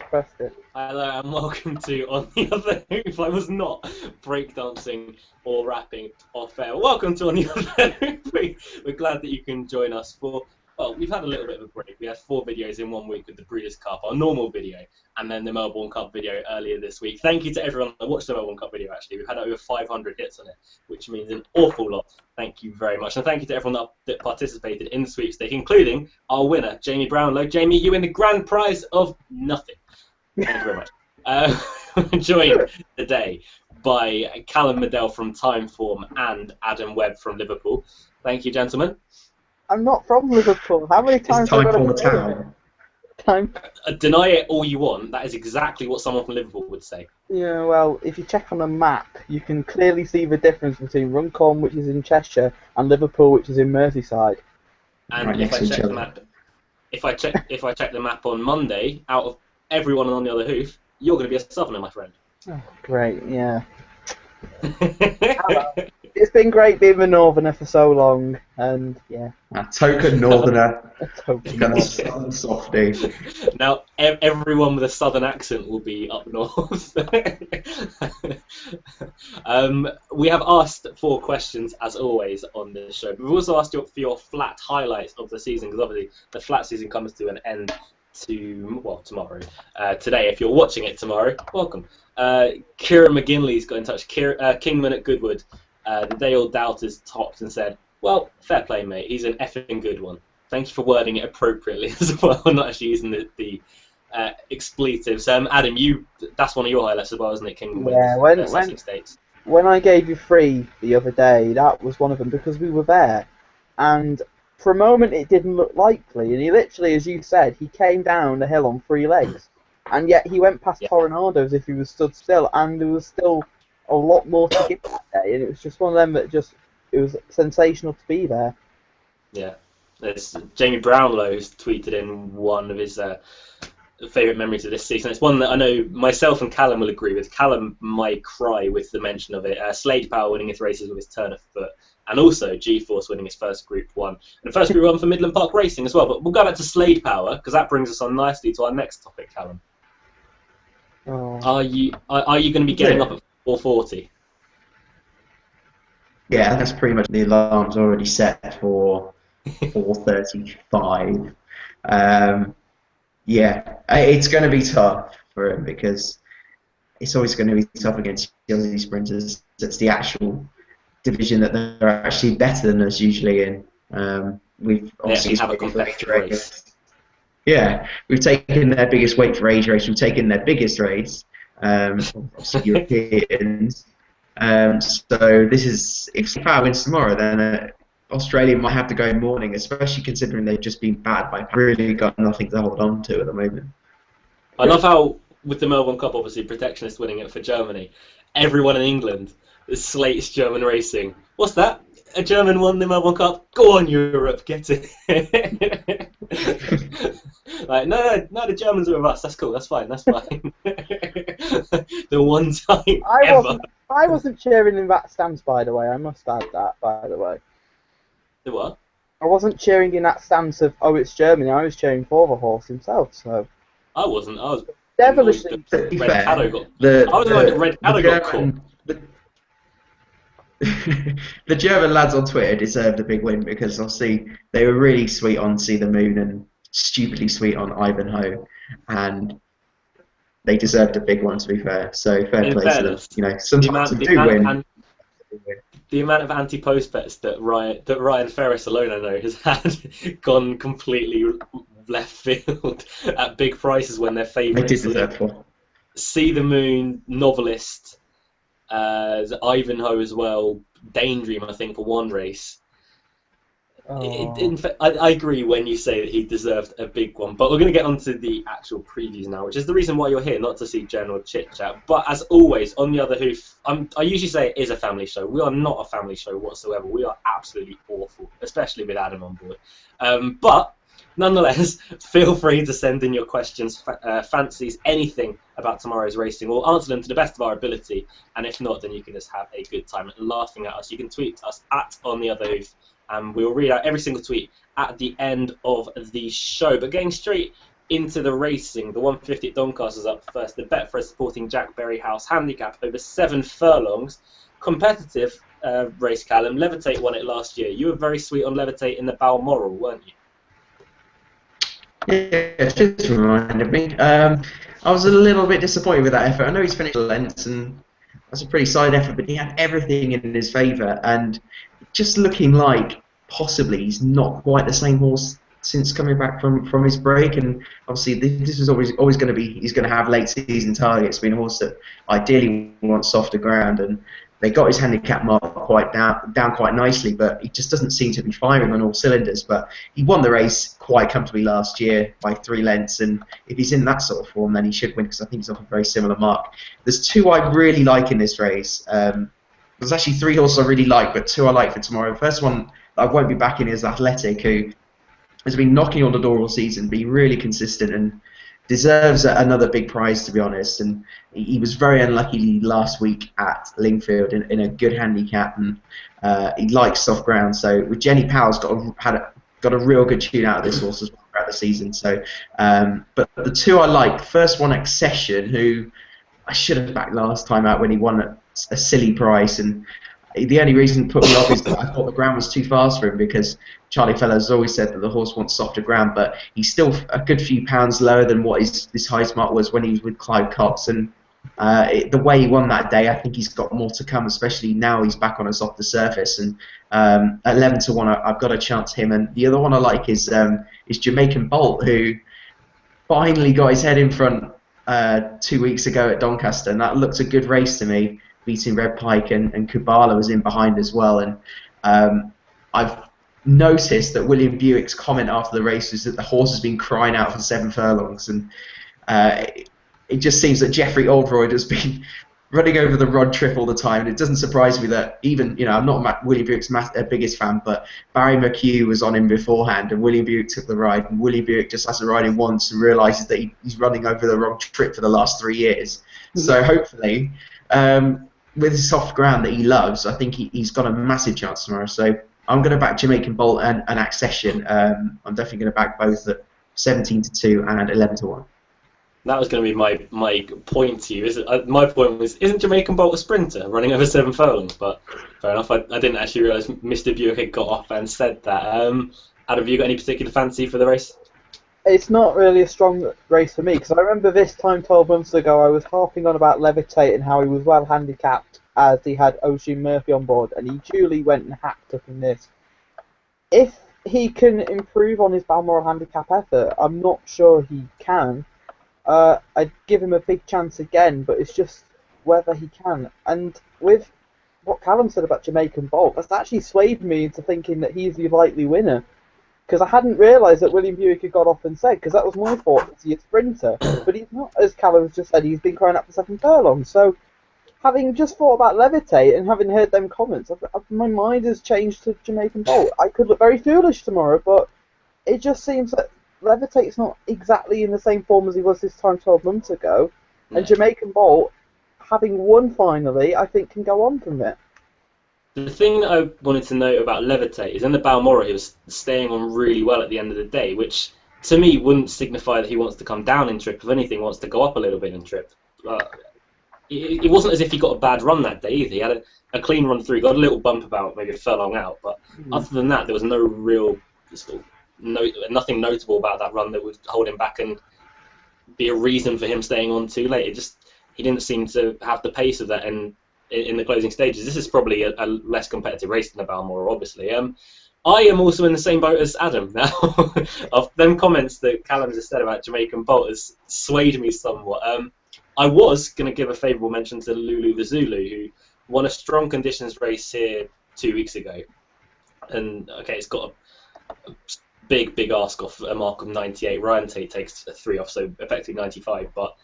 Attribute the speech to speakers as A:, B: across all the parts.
A: pressed it.
B: Hello and welcome to On the Other Hoof. I was not breakdancing or rapping off air. Welcome to On the Other Hoof. We're glad that you can join us for, well, we've had a little bit of a break. We had 4 videos in 1 week with the Breeders' Cup, our normal video, and then the Melbourne Cup video earlier this week. Thank you to everyone that watched the Melbourne Cup video, actually. We've had over 500 hits on it, which means an awful lot. Thank you very much. And thank you to everyone that participated in the sweepstake, including our winner, Jamie Brownlow. Jamie, you win the grand prize of nothing. Thank you very much. We're joined today by Callum Medell from Timeform and Adam Webb from Liverpool. Thank you, gentlemen.
A: I'm not from Liverpool. How many times have I got to say it? Time.
B: Deny it all you want. That is exactly what someone from Liverpool would say.
A: Yeah, well, if you check on a map, you can clearly see the difference between Runcorn, which is in Cheshire, and Liverpool, which is in Merseyside.
B: And
C: Right
B: if I
C: next to
B: check
C: each
B: the
C: other.
B: map, if I check the map on Monday, out of everyone on the other hoof, you're going to be a Southerner, my friend.
A: Oh, great, yeah. It's been great being a Northerner for so long, and yeah.
C: A token Northerner,
A: A token
C: become a
A: Northerner.
C: southern softy.
B: Now, everyone with a southern accent will be up north. We have asked 4 questions, as always, on this show. But we've also asked you for your flat highlights of the season, because obviously the flat season comes to an end tomorrow. Today, if you're watching it tomorrow, welcome. Kieran McGinley's got in touch. Kingman at Goodwood. The Dale Doubters topped and said, well, fair play, mate. He's an effing good one. Thank you for wording it appropriately as well, not actually using the expletives. Adam, that's one of your highlights as well, isn't it? Kingman
A: Yeah,
B: with Sussex Stakes.
A: When I gave you 3 the other day, that was one of them, because we were there. And for a moment, it didn't look likely. And he literally, as you said, he came down the hill on 3 legs. And yet he went past Toronado as if he was stood still, and there was still a lot more to give that day. And it was just one of them that it was sensational to be there.
B: Yeah. Jamie Brownlow's tweeted in one of his favourite memories of this season. It's one that I know myself and Callum will agree with. Callum might cry with the mention of it. Slade Power winning his races with his turn of foot, and also G-Force winning his first Group 1. And first Group 1 for Midland Park Racing as well. But we'll go back to Slade Power, because that brings us on nicely to our next topic, Callum.
A: Oh.
B: Are you going to be getting up at 4:40?
C: Yeah, that's pretty much the alarm's already set for 4:35. Yeah, it's going to be tough for him because it's always going to be tough against the Aussie sprinters. It's the actual division that they're actually better than us usually in. We've obviously
B: have a competitive race.
C: Yeah, we've taken their biggest weight for age race. We've taken their biggest race, obviously Europeans. So this is, if Power wins tomorrow, then Australia might have to go morning, especially considering they've just been battered by really got nothing to hold on to at the moment.
B: I love how, with the Melbourne Cup, obviously, Protectionist winning it for Germany, everyone in England slates German racing. What's that? A German won the Melbourne Cup? Go on, Europe, get it. Like, no, the Germans are with us. That's cool. That's fine. The one time ever.
A: I wasn't cheering in that stance, by the way. I must add that, by the way.
B: The what?
A: I wasn't cheering in that stance of, oh, it's Germany. I was cheering for the horse himself. So
B: I wasn't. I was
A: devilishly.
C: To be
B: Red
C: fair,
B: Caddo got.
C: the,
B: I was like Red Caddo got caught.
C: The German lads on Twitter deserved a big win because obviously they were really sweet on See the Moon and stupidly sweet on Ivanhoe, and they deserved a big one, to be fair. So fair
B: In
C: play to them.
B: fairness,
C: You know, sometimes they do win.
B: The amount of anti-post bets that Ryan Ferris alone, I know, has had gone completely left field at big prices when they're
C: They
B: favourites.
C: did deserve one.
B: See the Moon, Novelist, Ivanhoe as well, Daydream, I think, for one race. I agree when you say that he deserved a big one, but we're going to get onto the actual previews now, which is the reason why you're here, not to see general chit-chat. But as always, on the other hoof, I usually say it is a family show. We are not a family show whatsoever. We are absolutely awful, especially with Adam on board. But nonetheless, feel free to send in your questions, fancies, anything about tomorrow's racing. We'll answer them to the best of our ability, and if not, then you can just have a good time laughing at us. You can tweet us at OnTheOtherHoof, and we'll read out every single tweet at the end of the show. But getting straight into the racing. The 150 at Doncaster is up first. The Betfred supporting Jack Berryhouse handicap over 7 furlongs. Competitive race, Callum. Levitate won it last year. You were very sweet on Levitate in the Balmoral, weren't you?
C: Yeah, just reminded me. I was a little bit disappointed with that effort. I know he's finished Lents, and that's a pretty solid effort, but he had everything in his favour, and just looking like possibly he's not quite the same horse since coming back from his break. And obviously this was always going to be, he's going to have late season targets, being a horse that ideally wants softer ground, and they got his handicap mark quite down quite nicely, but he just doesn't seem to be firing on all cylinders. But he won the race quite comfortably last year by 3 lengths, and if he's in that sort of form, then he should win, because I think he's off a very similar mark. There's 2 I really like in this race. There's actually 3 horses I really like, but 2 I like for tomorrow. The first one that I won't be backing is Athletic, who has been knocking on the door all season, being really consistent, and deserves another big prize, to be honest. And he was very unlucky last week at Lingfield in a good handicap, and he likes soft ground. So with Jenny Powell's got a real good tune out of this horse as well throughout the season. So, but the 2 I like, first one, Accession, who I should have backed last time out when he won at a silly price, and the only reason it put me off is that I thought the ground was too fast for him, because Charlie Fellows has always said that the horse wants softer ground, but he's still a good few pounds lower than what his highest mark was when he was with Clive Cox. And the way he won that day, I think he's got more to come, especially now he's back on a softer surface. And at 11 to 1, I've got a chance him. And the other one I like is Jamaican Bolt, who finally got his head in front 2 weeks ago at Doncaster, and that looked a good race to me, beating Red Pike, and Kubala was in behind as well. And I've noticed that William Buick's comment after the race was that the horse has been crying out for 7 furlongs, and it just seems that Jeffrey Oldroyd has been running over the rod trip all the time. And it doesn't surprise me that even, I'm not William Buick's biggest fan, but Barry McHugh was on him beforehand, and William Buick took the ride, and William Buick just has to ride him once and realises that he's running over the wrong trip for the last 3 years. So hopefully, with his soft ground that he loves, I think he's got a massive chance tomorrow. So I'm going to back Jamaican Bolt and Accession. I'm definitely going to back both at 17 to 2 and 11 to 1.
B: That was going to be my point to you. My point was, isn't Jamaican Bolt a sprinter running over 7 furlongs? But fair enough, I didn't actually realise Mr. Buick had got off and said that. Adam, have you got any particular fancy for the race?
A: It's not really a strong race for me, because I remember this time 12 months ago I was harping on about Levitate and how he was well handicapped as he had Oisin Murphy on board, and he duly went and hacked up in this. If he can improve on his Balmoral handicap effort, I'm not sure he can. I'd give him a big chance again, but it's just whether he can. And with what Callum said about Jamaican Bolt, that's actually swayed me into thinking that he's the likely winner. Because I hadn't realised that William Buick had got off and said, because that was my thought, is he a sprinter? But he's not, as Callum just said, he's been crying out for 7 furlongs. So, having just thought about Levitate and having heard them comments, my mind has changed to Jamaican Bolt. I could look very foolish tomorrow, but it just seems that Levitate's not exactly in the same form as he was this time 12 months ago. And Jamaican Bolt, having won finally, I think can go on from it.
B: The thing that I wanted to note about Levitate is in the Balmoral he was staying on really well at the end of the day, which to me wouldn't signify that he wants to come down in trip. If anything, wants to go up a little bit in trip. It wasn't as if he got a bad run that day either. He had a clean run through, got a little bump about maybe a furlong out, but other than that, there was no real nothing notable about that run that would hold him back and be a reason for him staying on too late. He didn't seem to have the pace of that in the closing stages. This is probably a less competitive race than the Balmoral, obviously. I am also in the same boat as Adam now. Of them comments that Callum just said about Jamaican Bolt has swayed me somewhat. I was going to give a favourable mention to Lulu the Zulu, who won a strong conditions race here 2 weeks ago. And, okay, it's got a big ask off a mark of 98. Ryan Tate takes 3 off, so effectively 95. But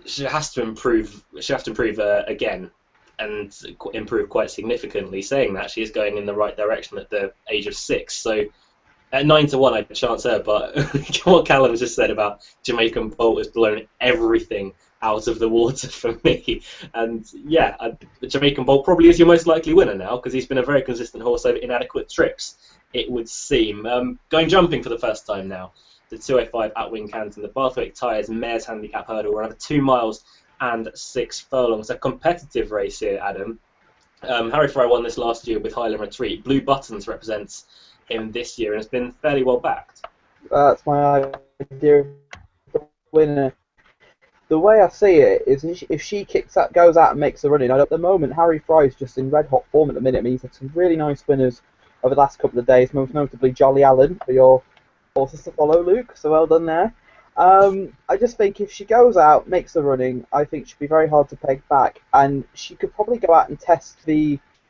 B: she has to improve. She has to improve again, and improve quite significantly. Saying that, she is going in the right direction at the age of 6. So at 9 to 1, I'd chance her. But what Callum just said about Jamaican Bolt has blown everything out of the water for me. And yeah, Jamaican Bolt probably is your most likely winner now, because he's been a very consistent horse over inadequate trips, it would seem. Going jumping for the first time now. to 205 at Wincanton. The Bathwick Tyres Mares Handicap Hurdle, we're over 2 miles and 6 furlongs. A competitive race here, Adam. Harry Fry won this last year with Highland Retreat. Blue Buttons represents him this year and has been fairly well backed.
A: That's my idea of the winner. The way I see it is, if she goes out and makes a run in, at the moment Harry Fry is just in red hot form at the minute. I mean, he's had some really nice winners over the last couple of days, most notably Jolly Allen for your horses to follow, Luke. So well done there. I just think if she goes out, makes a running, I think she'll be very hard to peg back, and she could probably go out and test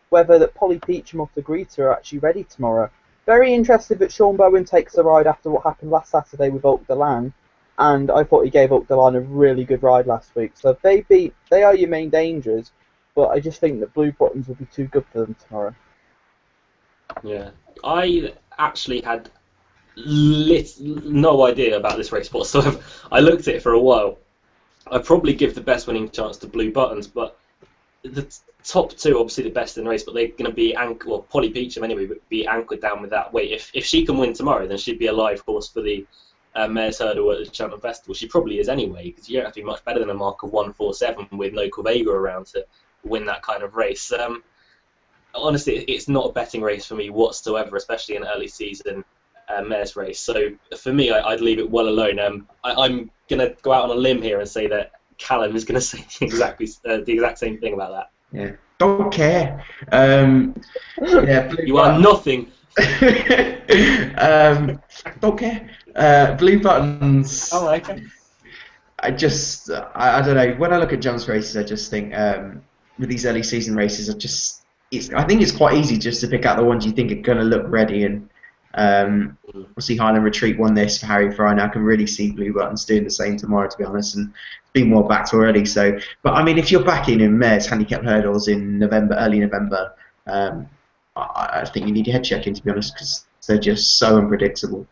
A: whether that Polly Peacham or Greta are actually ready tomorrow. Very interested that Sean Bowen takes the ride after what happened last Saturday with Oak Delan, and I thought he gave Oak Delan a really good ride last week. So if they are your main dangers, but I just think that Blue Buttons will be too good for them tomorrow.
B: Yeah, I actually had no idea about this race whatsoever. I looked at it for a while. I'd probably give the best winning chance to Blue Buttons, but the top two obviously the best in the race, but they're going to be Polly Peacham anyway, would be anchored down with that weight. If she can win tomorrow, then she'd be a live horse for the Mares Hurdle at the Cheltenham Festival. She probably is anyway, because you don't have to be much better than a mark of 147 with no Corvega around to win that kind of race. Honestly, it's not a betting race for me whatsoever, especially in an early season mares race. So for me, I'd leave it well alone. I'm going to go out on a limb here and say that Callum is going to say the exact same thing about that.
C: Yeah, don't care. Yeah,
B: you are nothing.
C: Don't care. Blue Buttons.
B: Oh, okay.
C: I don't know. When I look at jumps races, I just think with these early season races, I think it's quite easy just to pick out the ones you think are going to look ready. And obviously Highland Retreat won this for Harry Fry, and I can really see Blue Buttons doing the same tomorrow, to be honest, and being well backed already. So, but I mean, if you're backing in mares handicap hurdles in early November, I think you need your head checking, to be honest, because they're just so unpredictable.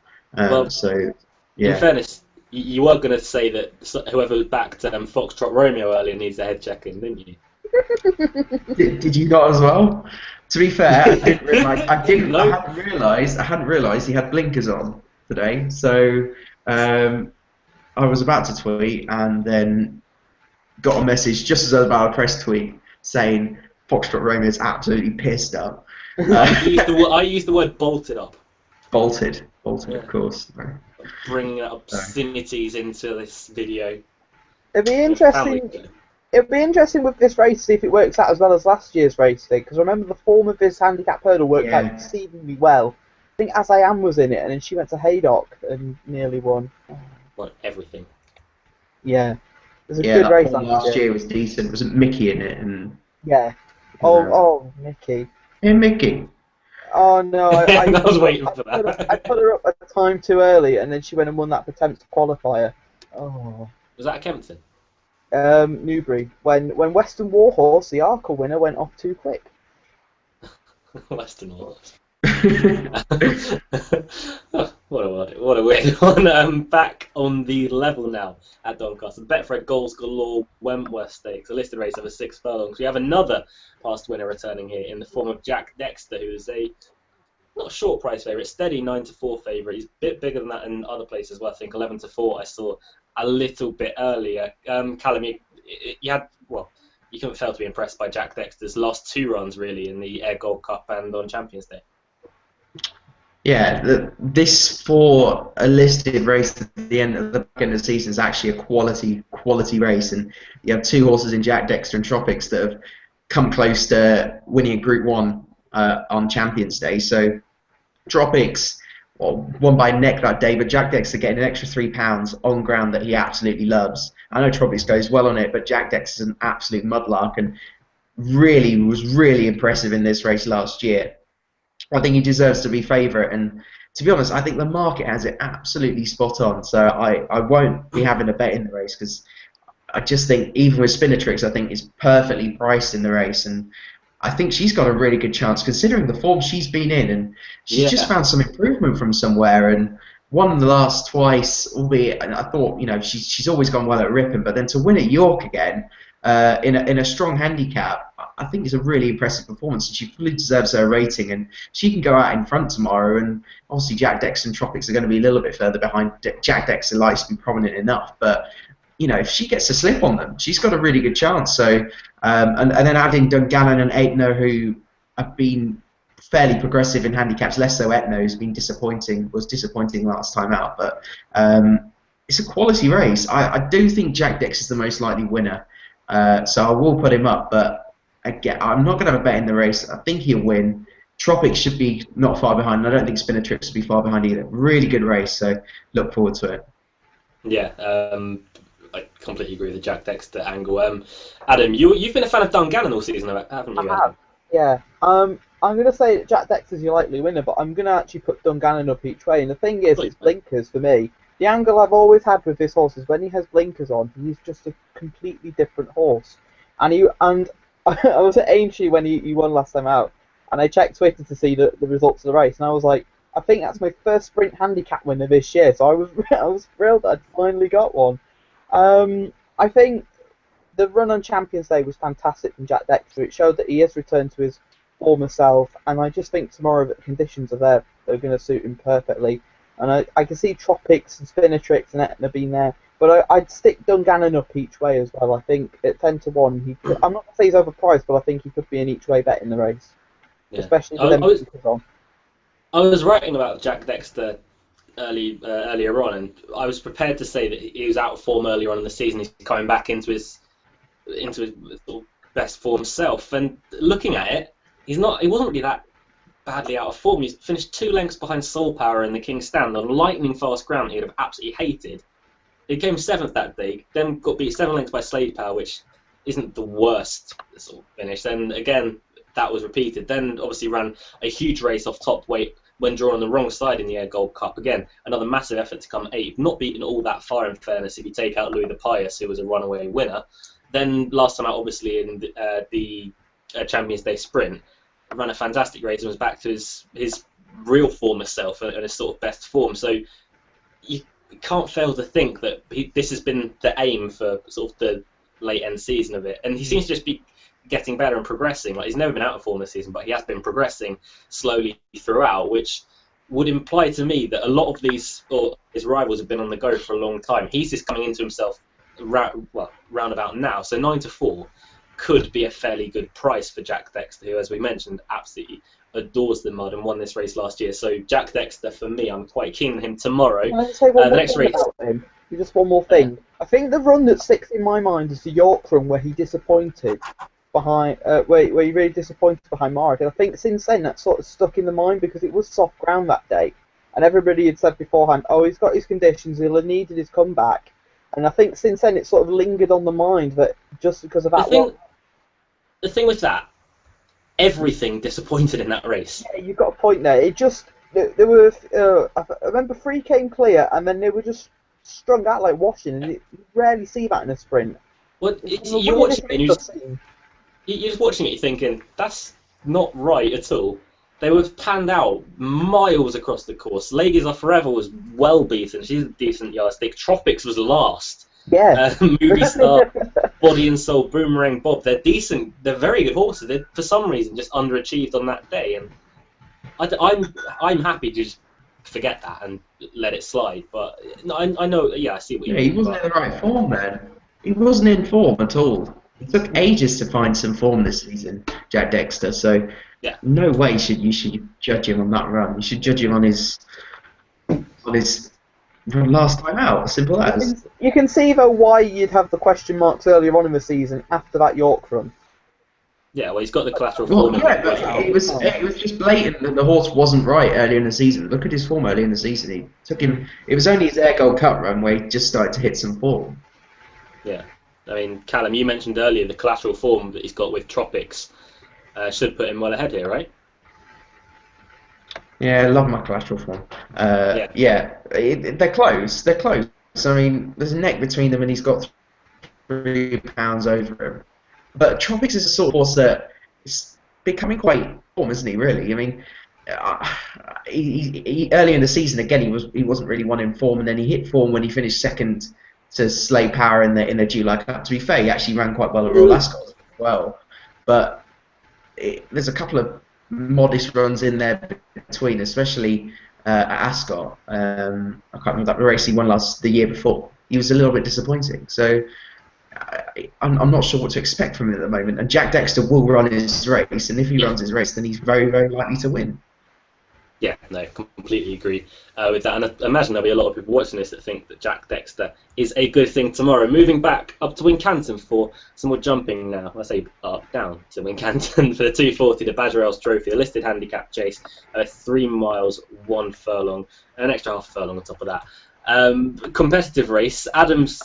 C: So, yeah.
B: In fairness, you were going to say that whoever backed Foxtrot Romeo earlier needs a head checking, didn't you?
C: Did you not as well? To be fair, I didn't realise. I hadn't realised he had blinkers on today. So I was about to tweet and then got a message just as I was about to press tweet saying Foxtrot Romeo is absolutely pissed up.
B: I used the word bolted up.
C: Bolted,
B: yeah.
C: Of course.
B: Bringing obscenities into this video.
A: It'd be interesting. It'd be interesting with this race to see if it works out as well as last year's race thing, because remember the form of this handicap hurdle worked out exceedingly well. I think As I Am was in it, and then she went to Haydock and nearly won.
B: Won everything.
A: Yeah, it was a good race
C: last year. Was decent. Wasn't Mickey in it? And
A: yeah. Oh, Mickey.
C: Hey, Mickey.
A: Oh no, I
B: was waiting for that.
A: I put her up at the time too early, and then she went and won that Pretempt qualifier. Oh.
B: Was that a Kempton?
A: Newbury. When Western Warhorse, the Arkle winner, went off too quick.
B: Western Warhorse. What a weird one. Back on the level now at Doncaster. Betfred Goals Galore Wentworth Stakes, a listed race over 6 furlongs. We have another past winner returning here in the form of Jack Dexter, who is not a short price favourite, steady 9-4 favourite. He's a bit bigger than that in other places as well. I think 11-4 I saw a little bit earlier. Callum, you couldn't fail to be impressed by Jack Dexter's last 2 runs really in the Air Gold Cup and on Champions Day.
C: Yeah, this for a listed race at the end of the season is actually a quality race, and you have 2 horses in Jack Dexter and Tropics that have come close to winning a Group 1 on Champions Day. So Tropics won by neck that day, but Jack Dexter getting an extra £3 on ground that he absolutely loves. I know Tropics goes well on it, but Jack Dexter's an absolute mudlark and was really impressive in this race last year. I think he deserves to be favourite, and to be honest, I think the market has it absolutely spot on. So I won't be having a bet in the race, because I just think even with Spinatrix, I think is perfectly priced in the race, and I think she's got a really good chance considering the form she's been in, and she's just found some improvement from somewhere and won the last twice, albeit I thought she's always gone well at Ripon, but then to win at York again in a strong handicap, I think it's a really impressive performance, and she fully deserves her rating, and she can go out in front tomorrow, and obviously Jack Dexter and Tropics are going to be a little bit further behind. Jack Dexter likes to be prominent enough, but if she gets a slip on them, she's got a really good chance. So, and then adding Dungannon and Aetna, who have been fairly progressive in handicaps, less so Etno, who's been was disappointing last time out, but it's a quality race. I do think Jack Dix is the most likely winner, so I will put him up, but again, I'm not going to have a bet in the race. I think he'll win. Tropics should be not far behind, and I don't think Spinner Tricks will be far behind either. Really good race, so look forward to it.
B: Yeah, I completely agree with the Jack Dexter angle. Adam, you've been a fan of Dungannon all season, haven't you?
A: I have, yeah. I'm going to say that Jack Dexter's your likely winner, but I'm going to actually put Dungannon up each way. And the thing is, it's blinkers for me. The angle I've always had with this horse is when he has blinkers on, he's just a completely different horse. And I was at Aintree when he won last time out, and I checked Twitter to see the results of the race, and I was like, I think that's my first sprint handicap winner this year, so I was thrilled that I'd finally got one. I think the run on Champions Day was fantastic from Jack Dexter. It showed that he has returned to his former self, and I just think tomorrow that the conditions are there. They're going to suit him perfectly. And I can see Tropics and Spinner Tricks and Etna being there, but I'd stick Dungannon up each way as well. I think at 10 to 1, I'm not going to say he's overpriced, but I think he could be an each way bet in the race, especially with them on.
B: I was writing about Jack Dexter earlier on, and I was prepared to say that he was out of form earlier on in the season. He's coming back into his sort of best form self, and looking at it, he wasn't really that badly out of form. He's finished 2 lengths behind Soul Power in the King's Stand on lightning fast ground he'd have absolutely hated. He came 7th that day, then got beat 7 lengths by Slade Power, which isn't the worst sort of finish. Then again, that was repeated. Then obviously ran a huge race off top weight when drawn on the wrong side in the Air Gold Cup. Again, another massive effort to come 8th. Not beaten all that far, in fairness, if you take out Louis the Pious, who was a runaway winner. Then last time out, obviously, in the Champions Day Sprint, ran a fantastic race and was back to his real former self and his sort of best form. So you can't fail to think that this has been the aim for sort of the late end season of it. And he seems to just be getting better and progressing. Like, he's never been out of form this season, but he has been progressing slowly throughout, which would imply to me that a lot of his rivals have been on the go for a long time. He's just coming into himself round about now. So 9 to 4 could be a fairly good price for Jack Dexter, who, as we mentioned, absolutely adores the mud and won this race last year. So Jack Dexter, for me, I'm quite keen on him tomorrow.
A: Can I say one more thing about him? Just one more thing. I think the run that sticks in my mind is the York run where he disappointed behind, where he really disappointed behind Marek. And I think since then that's sort of stuck in the mind because it was soft ground that day, and everybody had said beforehand, oh, he's got his conditions, he'll have needed his comeback. And I think since then it's sort of lingered on the mind that just because of that one.
B: The thing with that, everything disappointed in that race.
A: Yeah, you've got a point there. It just, there were, I remember 3 came clear and then they were just strung out like washing, and you rarely see that in a sprint.
B: Well, you're watching it, and you're just watching it, you're thinking, that's not right at all. They were panned out miles across the course. Ladies Are Forever was well beaten. She's a decent yardstick. Tropics was last.
A: Yeah.
B: Movie Star, Body and Soul, Boomerang Bob. They're decent. They're very good horses. They, for some reason, just underachieved on that day. And I'm happy to just forget that and let it slide. But I know. Yeah, I see what you mean.
C: He wasn't in the right form, man. He wasn't in form at all. It took ages to find some form this season, Jack Dexter. So
B: yeah,
C: no way you should judge him on that run. You should judge him on his run last time out. Simple as.
A: You can see though why you'd have the question marks earlier on in the season after that York run.
B: Yeah, well, he's got the collateral form.
C: Yeah, but it was just blatant that the horse wasn't right earlier in the season. Look at his form early in the season. He took him. It was only his Air Gold Cup run where he just started to hit some form.
B: Yeah. I mean, Callum, you mentioned earlier the collateral form that he's got with Tropics should put him well ahead here, right?
C: Yeah, I love my collateral form. They're close. They're close. I mean, there's a neck between them, and he's got £3 over him. But Tropics is a sort of horse that is becoming quite form, isn't he? Really? I mean, he early in the season again he wasn't really one in form, and then he hit form when he finished second to Slade Power in the July Cup. To be fair, he actually ran quite well at Royal Ascot as well. But there's a couple of modest runs in there between, especially at Ascot. I can't remember that race he won the year before. He was a little bit disappointing. So I'm not sure what to expect from him at the moment. And Jack Dexter will run his race, and if he runs his race, then he's very, very likely to win.
B: Yeah, no, completely agree with that. And I imagine there'll be a lot of people watching this that think that Jack Dexter is a good thing tomorrow. Moving back up to Wincanton for some more jumping now. I say up, down to Wincanton for the 240, the Badger Elves Trophy, a listed handicap chase, 3 miles, 1 furlong, and an extra half furlong on top of that. Competitive race. Adams.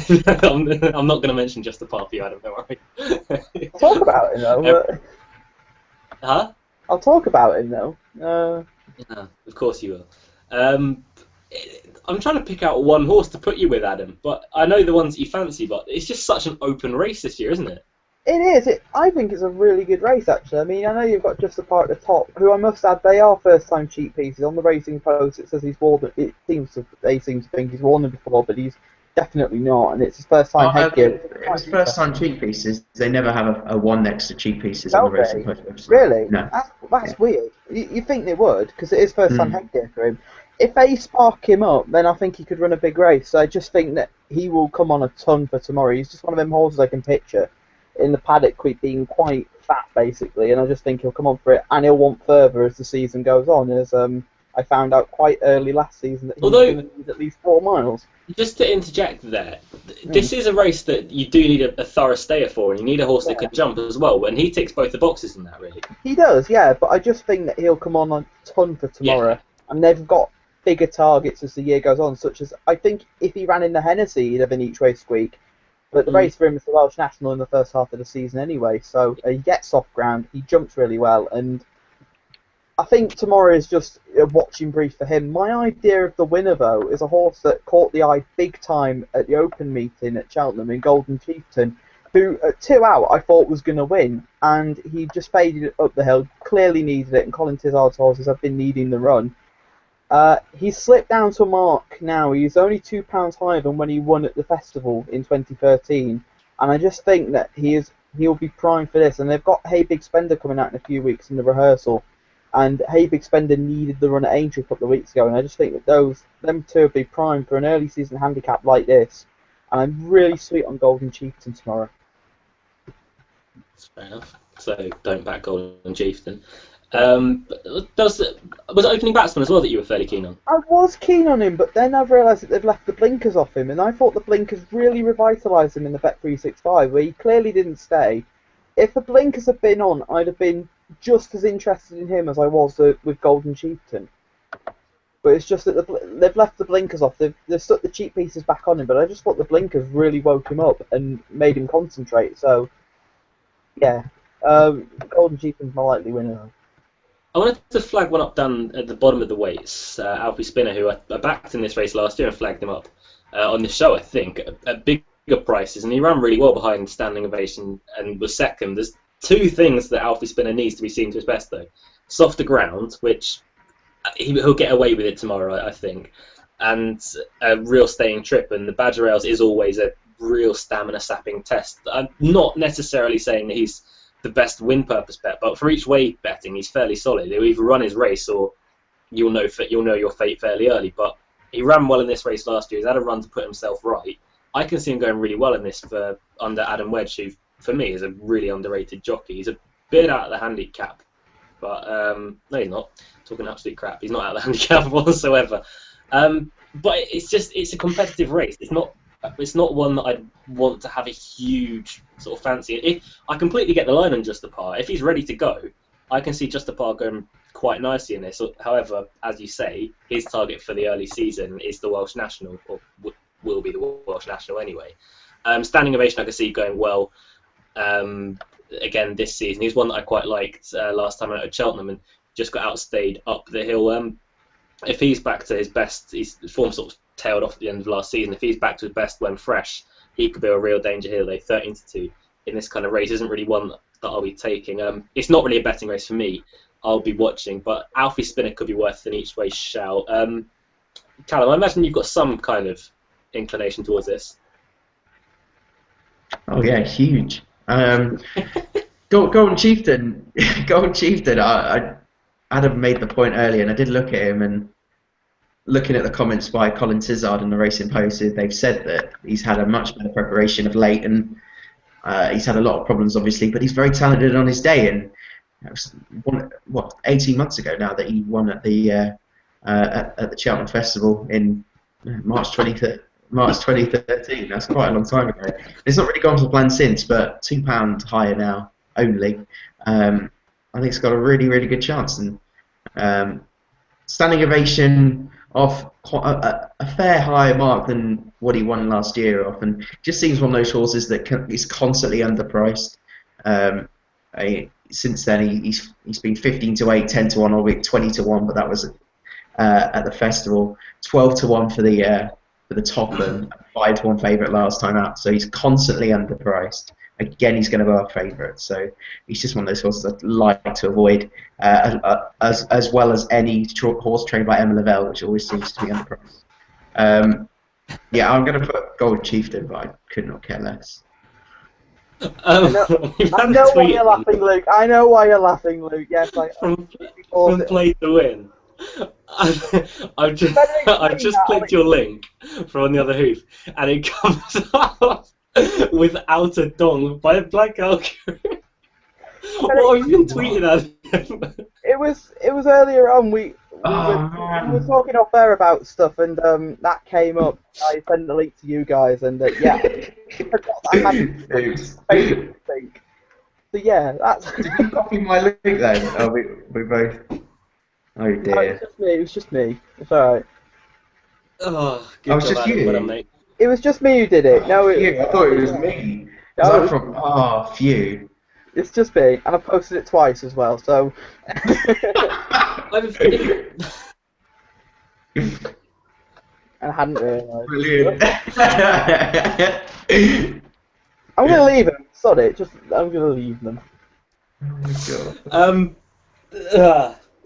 B: I'm not going to mention just the part for you, Adam. Don't worry.
A: Talk about it though.
B: Huh?
A: I'll talk about him though.
B: Yeah, of course you will. I'm trying to pick out one horse to put you with, Adam, but I know the ones that you fancy, but it's just such an open race this year, isn't it?
A: It is. I think it's a really good race, actually. I mean, I know you've got Just Apart at the top, who I must add, they are first-time cheap pieces. On the Racing Post, it says he's worn them. They seem to think he's worn them before, but he's definitely not, and it's his first-time headgear.
C: It was first-time cheap pieces. They never have a one next to cheap pieces on the Racing Post website.
A: Really?
C: No.
A: That's weird. You think they would, because it is first-time headgear for him. If they spark him up, then I think he could run a big race. So I just think that he will come on a ton for tomorrow. He's just one of them horses I can picture in the paddock being quite fat, basically, and I just think he'll come on for it, and he'll want further as the season goes on, as I found out quite early last season that he was going to need at least 4 miles.
B: Just to interject there, this is a race that you do need a thorough stayer for, and you need a horse that can jump as well, and he ticks both the boxes in that, really.
A: He does, yeah, but I just think that he'll come on a ton for tomorrow, and they've got bigger targets as the year goes on, such as, I think if he ran in the Hennessy, he'd have an each way squeak. But the race for him is the Welsh National in the first half of the season anyway, so he gets soft ground, he jumps really well, and I think tomorrow is just a watching brief for him. My idea of the winner, though, is a horse that caught the eye big time at the Open meeting at Cheltenham in Golden Chieftain, who at 2 out I thought was going to win, and he just faded up the hill, clearly needed it, and Colin Tizard's horses have been needing the run. He's slipped down to a mark now. He's only £2 higher than when he won at the festival in 2013, and I just think that he'll be primed for this. And they've got Hey Big Spender coming out in a few weeks in the rehearsal, and Hey Big Spender needed the run at Aintree a couple of weeks ago, and I just think that them two will be primed for an early season handicap like this. And I'm really sweet on Golden Chieftain tomorrow.
B: That's fair enough. So don't back Golden Chieftain. Was it opening batsman as well that you were fairly keen on?
A: I was keen on him, but then I've realised that they've left the blinkers off him, and I thought the blinkers really revitalised him in the Bet365, where he clearly didn't stay. If the blinkers had been on, I'd have been just as interested in him as I was with Golden Chieftain. But it's just that they've left the blinkers off. They've stuck the cheap pieces back on him, but I just thought the blinkers really woke him up and made him concentrate. So, yeah, Golden Chieftain's my likely winner.
B: I wanted to flag one up down at the bottom of the weights. Alfie Spinner, who I backed in this race last year and flagged him up on the show, I think, at bigger prices. And he ran really well behind Standing Ovation and was second. There's 2 things that Alfie Spinner needs to be seen to his best, though. Softer ground, which he'll get away with it tomorrow, I think, and a real staying trip. And the Badger Rails is always a real stamina-sapping test. I'm not necessarily saying that he's the best win-purpose bet, but for each way betting, he's fairly solid. He'll either run his race or you'll know your fate fairly early. But he ran well in this race last year. He's had a run to put himself right. I can see him going really well in this under Adam Wedge, who for me is a really underrated jockey. He's a bit out of the handicap, but no, he's not. Talking absolute crap. He's not out of the handicap whatsoever. But it's a competitive race. It's not one that I'd want to have a huge sort of fancy. I completely get the line on Just Apart. If he's ready to go, I can see Just Apart going quite nicely in this. However, as you say, his target for the early season is the Welsh National, or will be the Welsh National anyway. Standing Ovation I can see going well again this season. He's one that I quite liked last time out at Cheltenham and just got outstayed up the hill. If he's back to his best, his form sort of tailed off at the end of last season. If he's back to his best when fresh, he could be a real danger here. Though 13-2 in this kind of race isn't really one that I'll be taking. It's not really a betting race for me. I'll be watching, but Alfie Spinner could be worth an each way shout. Callum, I imagine you've got some kind of inclination towards this.
C: Oh yeah, huge. Golden Chieftain. Golden Chieftain. I Adam made the point earlier, and I did look at him, and looking at the comments by Colin Tizard in the Racing Post, they've said that he's had a much better preparation of late, and he's had a lot of problems, obviously, but he's very talented on his day. And it was 18 months ago now that he won at the Cheltenham Festival in March 2013. That's quite a long time ago. It's not really gone to plan since, but £2 higher now only. I think it's got a really, really good chance. And standing ovation off a fair higher mark than what he won last year off, and just seems one of those horses that is constantly underpriced. Since then, he's been 15 to 8, 10 to 1 all week, 20 to 1, but that was at the festival. 12 to 1 for the Topham, 5 to 1 favourite last time out. So he's constantly underpriced. Again, he's going to be our favourite. So he's just one of those horses I'd like to avoid, as well as any horse trained by Emma Lavelle, which always seems to be underpriced. Yeah, I'm going to put Gold Chieftain, but I could not care less.
A: I know why you're laughing, Luke. I know why you're laughing, Luke. Yes,
B: from play to win. I've just clicked your link for On the Other Hoof, and it comes up without a dong by a black elk. What have you been tweeting at?
A: It was earlier on. We were talking off air about stuff, and that came up. I sent the link to you guys, and yeah, I forgot that I had Facebook think. So yeah, that's.
C: Did you copy my link then? Oh, we both. Oh dear.
A: No, it was just me. It's alright.
B: Oh, good
C: it was
B: job,
C: just
B: Adam.
C: you.
B: Well done, mate.
A: It was just me who did it. No,
C: I thought it was me.
A: No,
C: Phew.
A: It's just me, and I posted it twice as well. So. I hadn't realised.
C: Brilliant.
A: I'm gonna leave them. Sorry, I'm gonna leave them.
C: Oh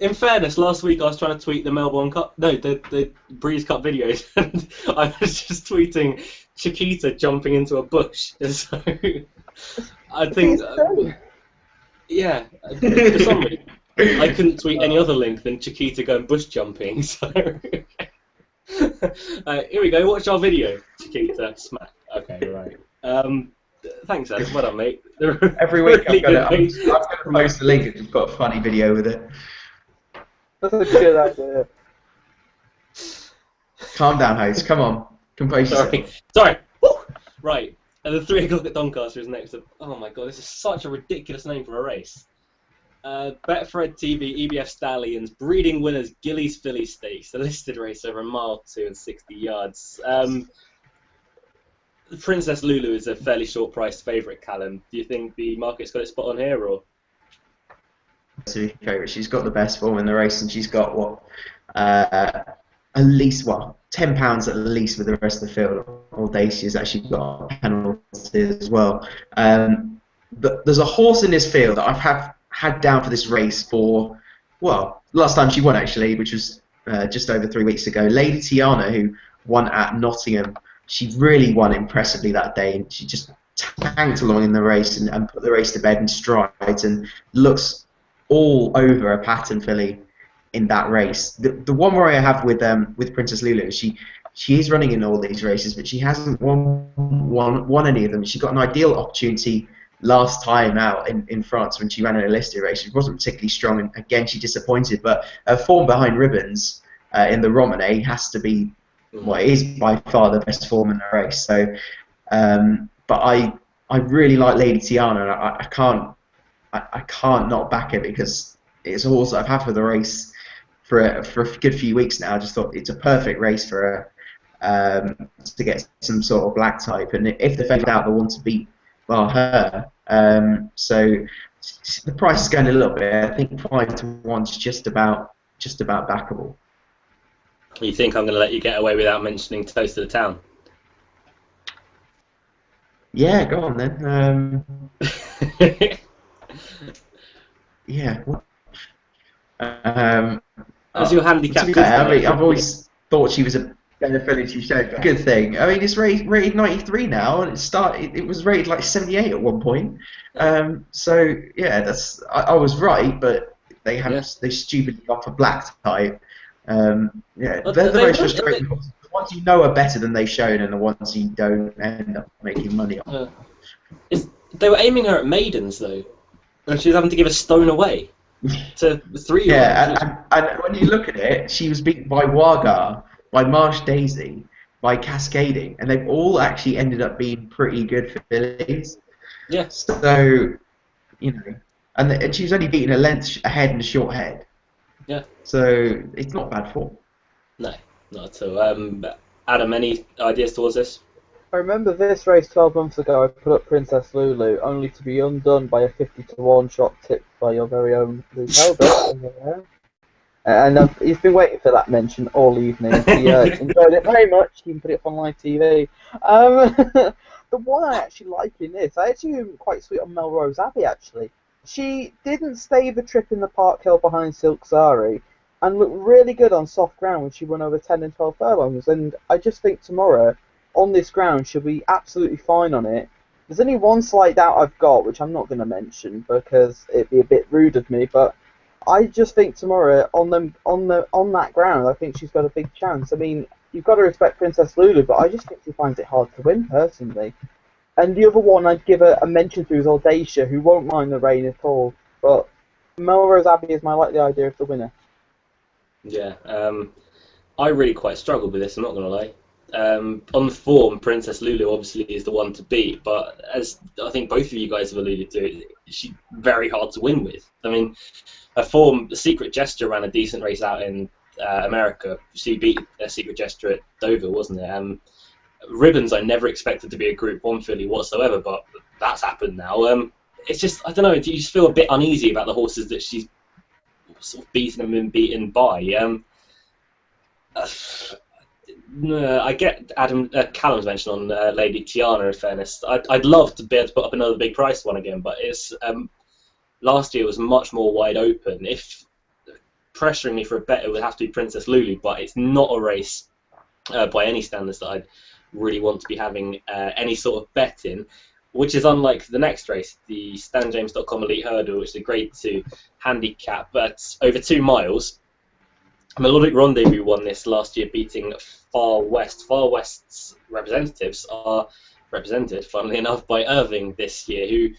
B: In fairness, last week I was trying to tweet the Melbourne Cup, the Breeze Cup videos, and I was just tweeting Chiquita jumping into a bush. So I think, yeah, for some reason I couldn't tweet any other link than Chiquita going bush jumping. So here we go. Watch our video, Chiquita. Smack. Okay, right. Thanks, Adam. Well done, mate.
C: Every week I'm going to post a link if you've got a funny video with it.
A: That's a good idea.
C: Calm down, host. Come on. Compose yourself.
B: Sorry. Woo! Right. And the 3 o'clock at Doncaster is next up. Oh my god, this is such a ridiculous name for a race. Betfred TV, EBF Stallions, breeding winners, Gillies Filly Stakes, a listed race over a mile 2 and 60 yards. Princess Lulu is a fairly short priced favourite, Callum. Do you think the market's got it spot on here, or?
C: She's got the best form in the race, and she's got at least £10 at least with the rest of the field all day. She's actually got a penalty as well. But there's a horse in this field that I've had down for this race for last time she won actually, which was just over 3 weeks ago. Lady Tiana, who won at Nottingham, she really won impressively that day, and she just tanked along in the race and put the race to bed in strides, and looks all over a pattern filly in that race. The one worry I have with Princess Lulu, she is running in all these races, but she hasn't won any of them. She got an ideal opportunity last time out in France when she ran in a listed race. She wasn't particularly strong, and again she disappointed. But her form behind ribbons in the Romane has to be it is by far the best form in the race. So, but I really like Lady Tiana, and I can't not back it because it's a horse that I've had for the race for a good few weeks now. I just thought it's a perfect race for her to get some sort of black type, and if they fade out, they want to beat her. So the price is going a little bit. I think 5 to 1 is just about backable.
B: You think I'm going to let you get away without mentioning Toast of the Town?
C: Yeah, go on then. Yeah.
B: How's your handicap?
C: I've always thought she was a kind of footage you showed. Good thing. I mean, it's rated 93 now, and it was rated like 78 at one point. So yeah, I was right, but they stupidly got a black type. Yeah,
B: But
C: they're the
B: they
C: most
B: went a
C: frustrating ones. The ones you know are better than they've shown, and the ones you don't end up making money on.
B: They were aiming her at maidens though, and she was having to give a stone away to 3-year-olds.
C: Yeah, and when you look at it, she was beaten by Wagar, by Marsh Daisy, by Cascading, and they've all actually ended up being pretty good fillies.
B: Yeah.
C: So, and she was only beating a head and a short head.
B: Yeah.
C: So it's not bad form.
B: No, not at all. Adam, any ideas towards this?
A: I remember this race 12 months ago. I put up Princess Lulu, only to be undone by a 50-1 shot tipped by your very own Luke Albert. And he's been waiting for that mention all evening. He enjoyed it very much. He can put it up on live TV. The one I actually like in this, I actually am quite sweet on Melrose Abbey, actually. She didn't stay the trip in the Park Hill behind Silk Sari and looked really good on soft ground when she won over 10 and 12 furlongs. And I just think tomorrow, on this ground, she'll be absolutely fine on it. There's only one slight doubt I've got, which I'm not going to mention because it'd be a bit rude of me, but I just think tomorrow on that ground, I think she's got a big chance. I mean, you've got to respect Princess Lulu, but I just think she finds it hard to win personally. And the other one I'd give a mention to is Audacia, who won't mind the rain at all. But Melrose Abbey is my likely idea of the winner.
B: Yeah, I really quite struggled with this. I'm not going to lie. On the form, Princess Lulu obviously is the one to beat, but as I think both of you guys have alluded to, she's very hard to win with. I mean, her form, the Secret Gesture ran a decent race out in America. She beat a Secret Gesture at Dover, wasn't it? Ribbons, I never expected to be a Group 1 filly whatsoever, but that's happened now. It's just, I don't know, you just feel a bit uneasy about the horses that she's sort of beaten and been beaten by. I get Callum's mention on Lady Tiana. In fairness, I'd love to be able to put up another big price one again, but it's last year was much more wide open. If pressuring me for a bet, it would have to be Princess Lulu, but it's not a race by any standards that I'd really want to be having any sort of bet in. Which is unlike the next race, the StanJames.com Elite Hurdle, which is a Grade 2 handicap, but over 2 miles. Melodic Rendezvous won this last year, beating Far West. Far West's representatives are represented, funnily enough, by Irving this year, who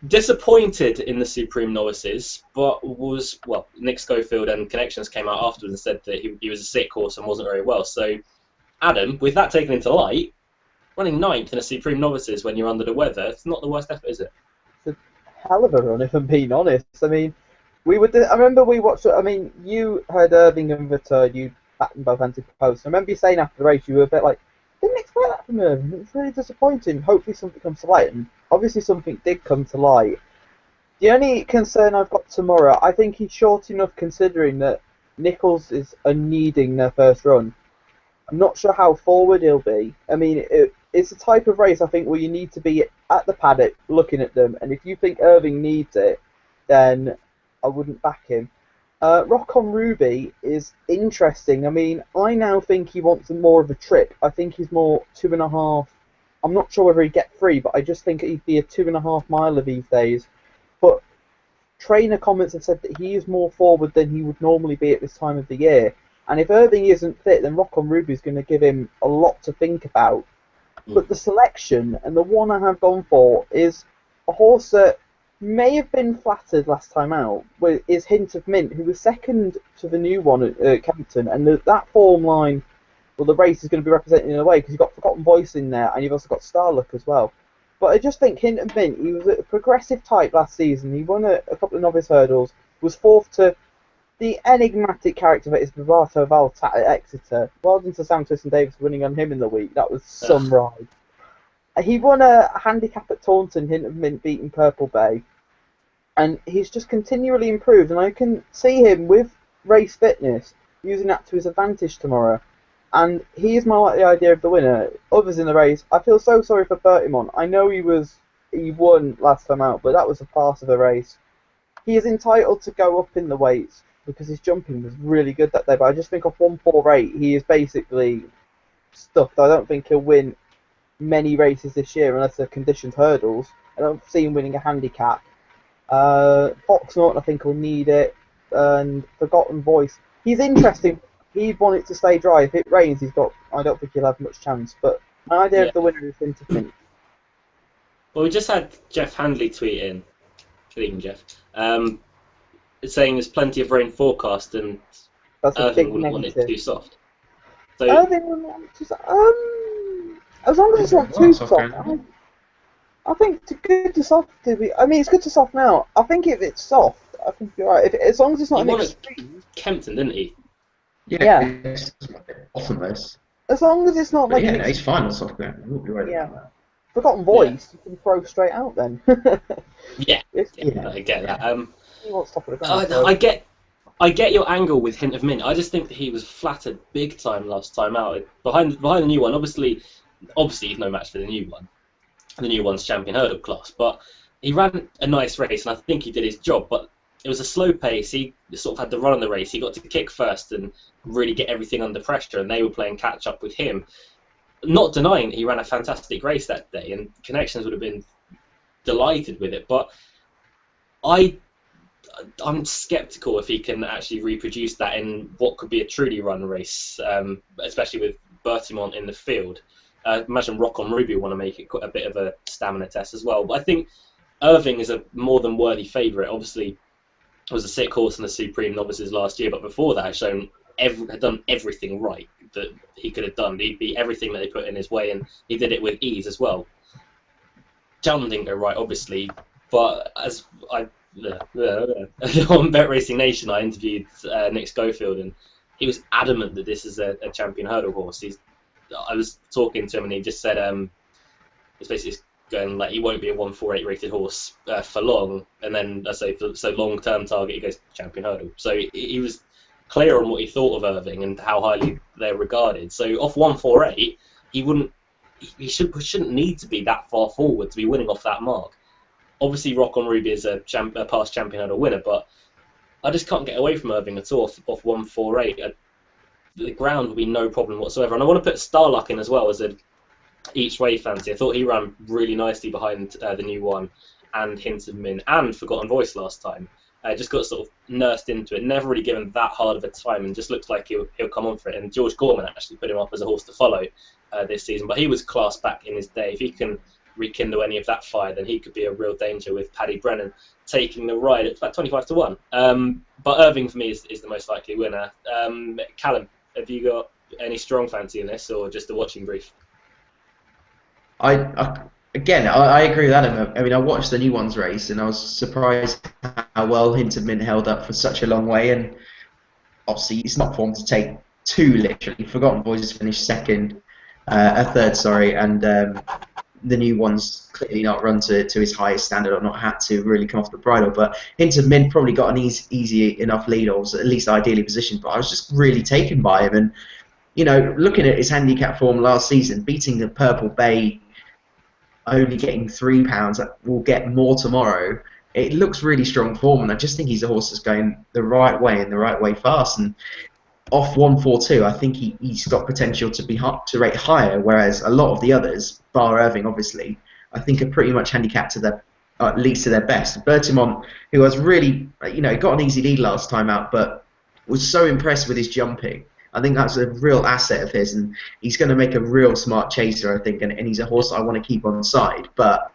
B: disappointed in the Supreme Novices, but was, well, Nick Schofield and Connections came out afterwards and said that he was a sick horse and wasn't very well. So, Adam, with that taken into light, running 9th in a Supreme Novices when you're under the weather, it's not the worst effort, is it?
A: It's a hell of a run, if I'm being honest. I mean, I remember we watched it. I mean, you heard Irving and Return, you backed them both anti-post. I remember you saying after the race, you were a bit like, didn't expect that from Irving. It was really disappointing. Hopefully something comes to light. And obviously something did come to light. The only concern I've got tomorrow, I think he's short enough considering that Nichols is needing their first run. I'm not sure how forward he'll be. I mean, it's a type of race, I think, where you need to be at the paddock looking at them. And if you think Irving needs it, then I wouldn't back him. Rock on Ruby is interesting. I mean, I now think he wants more of a trip. I think he's more 2.5. I'm not sure whether he'd get 3, but I just think he'd be a 2.5 miler these days. But trainer comments have said that he is more forward than he would normally be at this time of the year. And if Irving isn't fit, then Rock on Ruby is going to give him a lot to think about. But the selection, and the one I have gone for, is a horse that may have been flattered last time out, is Hint of Mint, who was second to the new one at Kempton. And that form line, well, the race is going to be represented in a way, because you've got Forgotten Voice in there, and you've also got Starlook as well. But I just think Hint of Mint, he was a progressive type last season. He won a couple of novice hurdles, was 4th to the enigmatic character that is Bavato Valtat at Exeter. Well done to Sam Twist and Davis winning on him in the week. That was some ride. He won a handicap at Taunton, Hint of Mint beating Purple Bay. And he's just continually improved. And I can see him with race fitness using that to his advantage tomorrow. And he is my likely idea of the winner. Others in the race, I feel so sorry for Bertimont. I know he won last time out, but that was a farce of a race. He is entitled to go up in the weights, because his jumping was really good that day, but I just think off 148, he is basically stuffed. I don't think he'll win many races this year unless they're conditioned hurdles. I don't see him winning a handicap. Fox Norton, I think, will need it. And Forgotten Voice, he's interesting. He'd want it to stay dry. If it rains, I don't think he'll have much chance. But my idea
B: Yeah.
A: of the winner is Wincanton.
B: Well, we just had Jeff Handley tweet in, good evening, Jeff, saying there's plenty of rain forecast and
A: That's a
B: Irving
A: big
B: wouldn't want it
A: negative.
B: too soft. So
A: Irving will not just, as long as it's not too soft. I think it's good to soft. I mean, it's good to soft now. I think if it's soft, I think you're right. As long as it's not
B: he
A: an
B: won at
A: extreme.
B: Kempton, didn't he?
C: Yeah. It's bottomless.
A: As long as it's not
C: But
A: like
C: yeah,
A: an
C: no, he's fine on soft ground. We'll be right
A: Yeah.
C: about that.
A: Forgotten Voice, you can throw straight out then.
B: Yeah,
C: Yeah.
B: I get that.
A: He wants top of the ground.
B: I get your angle with Hint of Mint. I just think that he was flattered big time last time out. Behind the new one, obviously he's no match for the new one. The new one's champion hurdle class, but he ran a nice race and I think he did his job, but it was a slow pace. He sort of had the run of the race. He got to kick first and really get everything under pressure, and they were playing catch up with him. Not denying that he ran a fantastic race that day, and Connections would have been delighted with it, but I'm sceptical if he can actually reproduce that in what could be a truly run race, especially with Bertimont in the field. Imagine Rock on Ruby will want to make it a bit of a stamina test as well. But I think Irving is a more than worthy favourite. Obviously, was a sick horse in the Supreme Novices last year, but before that, had done everything right that he could have done. He beat everything that they put in his way, and he did it with ease as well. Cheltenham didn't go right, obviously, but as on Bet Racing Nation, I interviewed Nick Schofield, and he was adamant that this is a champion hurdle horse. I was talking to him, and he just said it's basically going like he won't be a 148 rated horse for long, and then I say so long term target he goes champion hurdle. So he was clear on what he thought of Irving and how highly they're regarded. So off 148, he shouldn't need to be that far forward to be winning off that mark. Obviously, Rock on Ruby is a past champion hurdle winner, but I just can't get away from Irving at all off 148. The ground will be no problem whatsoever. And I want to put Starluck in as well as an each way fancy. I thought he ran really nicely behind the new one and Hint of Mint and Forgotten Voice last time. Just got sort of nursed into it, never really given that hard of a time, and just looks like he'll come on for it. And George Gorman actually put him up as a horse to follow this season, but he was class back in his day. If he can rekindle any of that fire, then he could be a real danger with Paddy Brennan taking the ride. It's about 25 to 1. But Irving for me is the most likely winner. Callum, have you got any strong fancy in this, or just a watching brief?
C: I agree with Adam. I mean, I watched the new ones race, and I was surprised how well Hint of Mint held up for such a long way. And obviously, it's not for him to take too literally. Forgotten Voices finished second, third, sorry, and the new one's clearly not run to his highest standard, or not had to really come off the bridle. But Hint of Mint probably got an easy enough lead, or was at least ideally positioned. But I was just really taken by him, and looking at his handicap form last season, beating the Purple Bay, only getting £3, will get more tomorrow. It looks really strong form, and I just think he's a horse that's going the right way and the right way fast. And off 142, I think he's got potential to rate higher, whereas a lot of the others, bar Irving obviously, I think are pretty much handicapped to at least to their best. Bertimont, who was really, got an easy lead last time out, but was so impressed with his jumping. I think that's a real asset of his, and he's going to make a real smart chaser, I think, and he's a horse I want to keep on side. But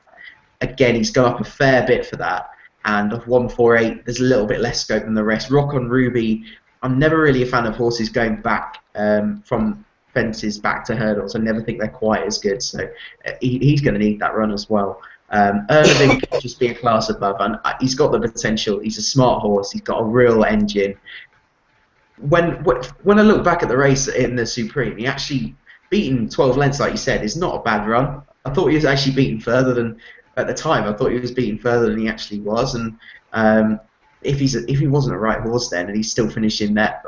C: again, he's gone up a fair bit for that, and off 148, there's a little bit less scope than the rest. Rock on Ruby, I'm never really a fan of horses going back from fences back to hurdles. I never think they're quite as good, so he's going to need that run as well. Irving could just be a class above, and he's got the potential. He's a smart horse. He's got a real engine. When I look back at the race in the Supreme, he actually beaten 12 lengths, like you said, is not a bad run. I thought he was actually beaten further than at the time. I thought he was beaten further than he actually was, and if he wasn't a right horse then, and he's still finishing that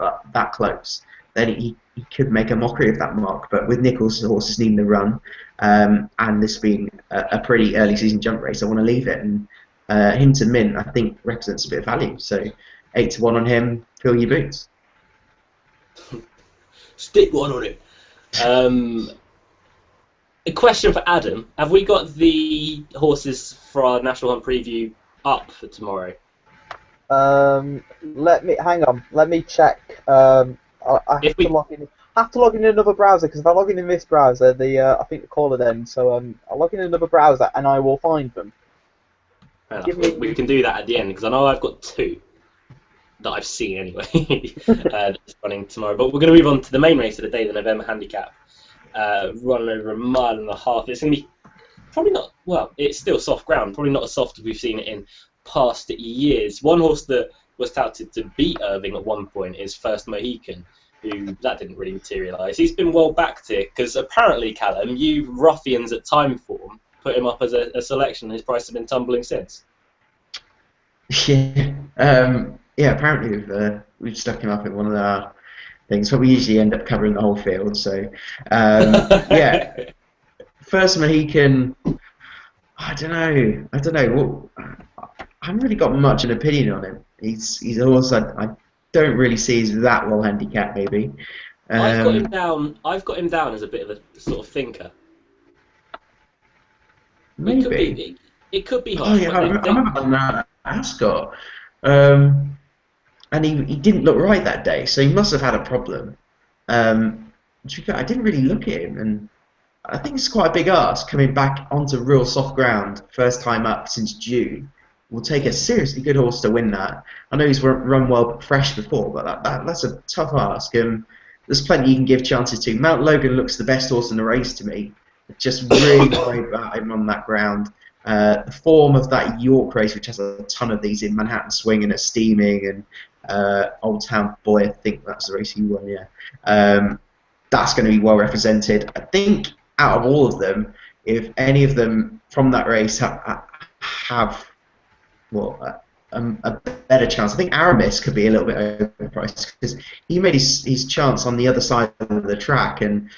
C: close, then he could make a mockery of that mark. But with Nicholls' horses needing the run, and this being a pretty early season jump race, I want to leave it. And Hint of Mint, I think, represents a bit of value. So 8 to 1 on him. Fill your boots.
B: Stick one on it. A question for Adam: have we got the horses for our National Hunt preview up for tomorrow?
A: Let me hang on. Let me check. I
B: If
A: have to
B: we,
A: log in. I have to log in another browser because if I log in this browser, I think the caller then. So I'll log in another browser and I will find them.
B: fair enough.
A: Give me.
B: We can do that at the end because I know I've got two that I've seen anyway that's running tomorrow. But we're going to move on to the main race of the day, the November Handicap, running over a mile and a half. It's going to be probably not, well, it's still soft ground, probably not as soft as we've seen it in past years. One horse that was touted to beat Irving at one point is First Mohican, who that didn't really materialise. He's been well backed here because apparently, Callum, you ruffians at Timeform put him up as a selection. His price has been tumbling since.
C: Yeah, apparently we've stuck him up in one of our things, but we usually end up covering the whole field. So, yeah, First Mohican, I don't know. I haven't really got much an opinion on him. He's a horse I don't really see as that well handicapped, maybe.
B: I've got him down. I've got him down as a bit of a sort of thinker.
C: Maybe.
B: It could be
C: Oh
B: harsh.
C: yeah,
B: But
C: I remember on that Ascot, and he didn't look right that day, so he must have had a problem. I didn't really look at him, and I think it's quite a big ask coming back onto real soft ground, first time up since June. Will take a seriously good horse to win that. I know he's run well fresh before, but that's a tough ask. There's plenty you can give chances to. Mount Logan looks the best horse in the race to me. Just really worried about him on that ground. The form of that York race, which has a ton of these in Manhattan Swing and a Steaming and Old Town Boy, I think that's the race he won, yeah. That's going to be well represented. I think out of all of them, if any of them from that race have a better chance. I think Aramis could be a little bit overpriced because he made his chance on the other side of the track and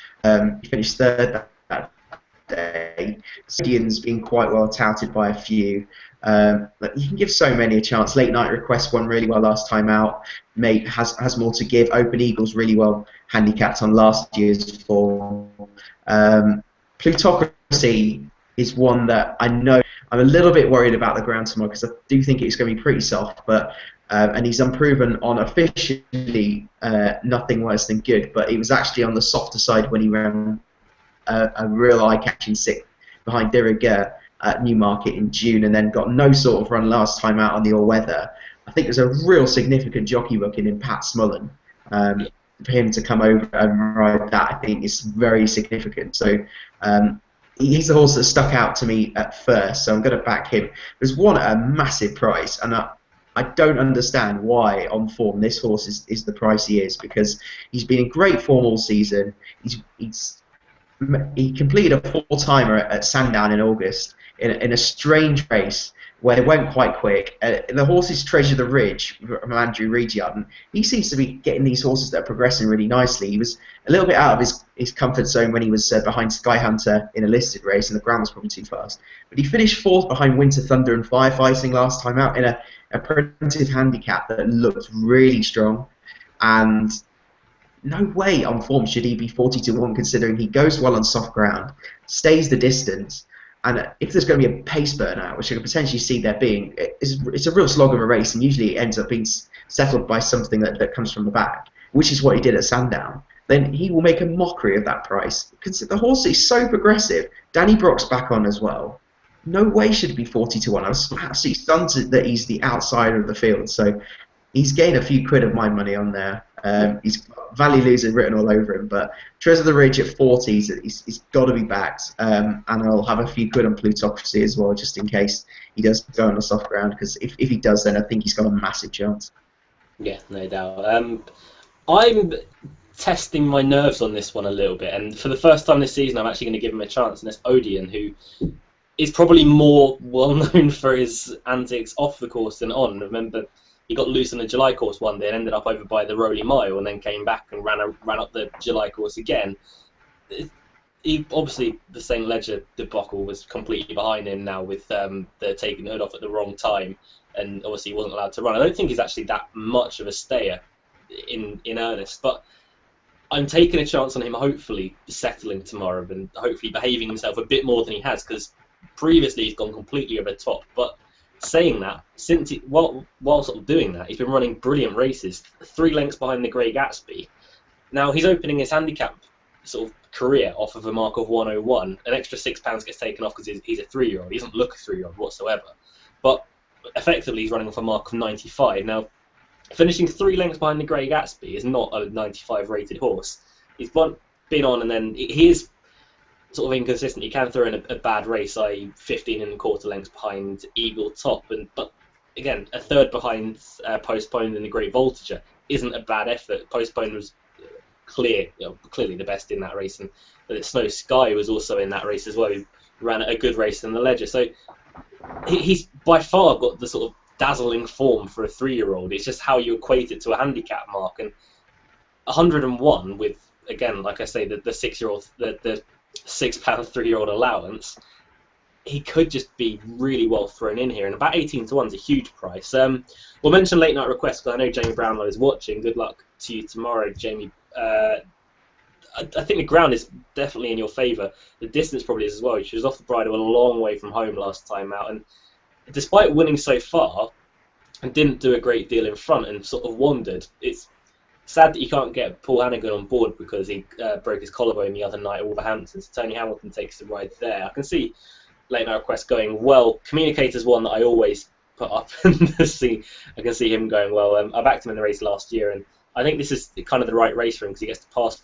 C: he finished third that day. Indian's been quite well touted by a few. But you can give so many a chance. Late Night Request won really well last time out. Mate has more to give. Open Eagles really well handicapped on last year's form. Plutocracy is one that I know I'm a little bit worried about the ground tomorrow because I do think it's going to be pretty soft, but and he's unproven on officially nothing worse than good, but he was actually on the softer side when he ran a real eye-catching sixth behind Diriger at Newmarket in June and then got no sort of run last time out on the all-weather. I think there's a real significant jockey booking in Pat Smullen. For him to come over and ride that, I think is very significant. So he's the horse that stuck out to me at first, so I'm going to back him. There's one at a massive price, and I don't understand why on form this horse is the price he is, because he's been in great form all season. He completed a four-timer at Sandown in August in a strange race where they went quite quick. The horse is Treasure the Ridge from Andrew Regiard, and he seems to be getting these horses that are progressing really nicely. He was a little bit out of his comfort zone when he was behind Sky Hunter in a listed race, and the ground was probably too fast. But he finished fourth behind Winter Thunder and Firefighting last time out in a printed handicap that looked really strong. And no way on form should he be 40-1, considering he goes well on soft ground, stays the distance, and if there's going to be a pace burnout, which I could potentially see there being, it's a real slog of a race, and usually it ends up being settled by something that comes from the back, which is what he did at Sandown. Then he will make a mockery of that price. Because the horse is so progressive. Danny Brock's back on as well. No way should it be 40-1. I was absolutely stunned that he's the outsider of the field. So he's gained a few quid of my money on there. He's got value losing written all over him, but Treasure the Ridge at 40, he's got to be backed. And I'll have a few quid on Plutocracy as well, just in case he does go on the soft ground, because if he does, then I think he's got a massive chance.
B: Yeah, no doubt. I'm testing my nerves on this one a little bit, and for the first time this season, I'm actually going to give him a chance, and it's Odeon, who is probably more well known for his antics off the course than on. Remember, he got loose on the July course one day and ended up over by the Rowley Mile, and then came back and ran up the July course again. He obviously, the St. Ledger debacle was completely behind him now, with the taking the hood off at the wrong time, and obviously he wasn't allowed to run. I don't think he's actually that much of a stayer in earnest, but I'm taking a chance on him hopefully settling tomorrow and hopefully behaving himself a bit more than he has, because previously he's gone completely over the top. But saying that, while sort of doing that, he's been running brilliant races, 3 lengths behind the Grey Gatsby. Now he's opening his handicap sort of career off of a mark of 101. An extra £6 gets taken off because he's a 3-year-old. He doesn't look a 3-year-old whatsoever. But effectively he's running off a mark of 95. Now, finishing 3 lengths behind the Grey Gatsby is not a 95 rated horse. He's been on, and then he is sort of inconsistent. He can throw in a bad race, i.e. 15 1/4 lengths behind Eagle Top, but again, a third behind Postponed in the Great Voltager isn't a bad effort. Postponed was clearly the best in that race, and Snow Sky was also in that race as well. He ran a good race in the Ledger, so he's by far got the sort of dazzling form for a 3-year-old. It's just how you equate it to a handicap mark, and 101 with, again, like I say, the 6-year-old, the £6 3-year-old allowance. He could just be really well thrown in here, and about 18 to 1 is a huge price. We'll mention late night requests because I know Jamie Brownlow is watching. Good luck to you tomorrow, Jamie. I think the ground is definitely in your favour. The distance probably is as well. She was off the bridle a long way from home last time out, and despite winning so far, and didn't do a great deal in front and sort of wandered. It's sad that you can't get Paul Hannigan on board because he broke his collarbone the other night at Wolverhampton. So Tony Hamilton takes the ride there. I can see late night request going well. Communicator's one that I always put up and see. I can see him going well. I backed him in the race last year, and I think this is kind of the right race for him because he gets to pass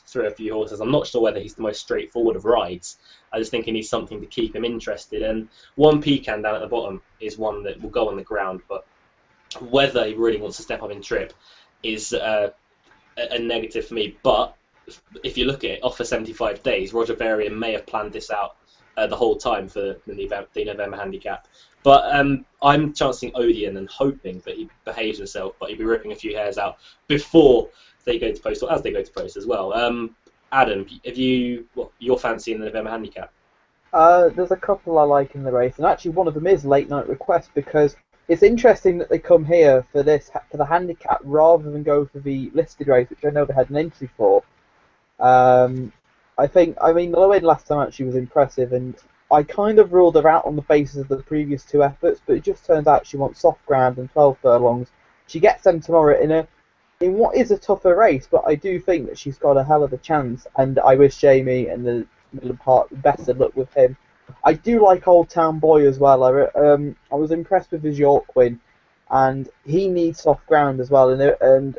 B: through a few horses. I'm not sure whether he's the most straightforward of rides. I just think he needs something to keep him interested. And one Pecan down at the bottom is one that will go on the ground, but whether he really wants to step up in trip is a negative for me. But if you look at it, off for 75 days, Roger Varian may have planned this out the whole time for the November handicap. But I'm chancing Odeon and hoping that he behaves himself, but he'll be ripping a few hairs out before they go to post, or as they go to post as well. Adam, have you your fancy in the November handicap?
A: There's a couple I like in the race, and actually one of them is late night request, because it's interesting that they come here for the handicap rather than go for the listed race, which I know they had an entry for. I mean, the low end last time actually was impressive, and I kind of ruled her out on the basis of the previous 2 efforts, but it just turns out she wants soft ground and 12 furlongs. She gets them tomorrow in what is a tougher race, but I do think that she's got a hell of a chance, and I wish Jamie and the middle part best of luck with him. I do like Old Town Boy as well. I was impressed with his York win, and he needs soft ground as well. And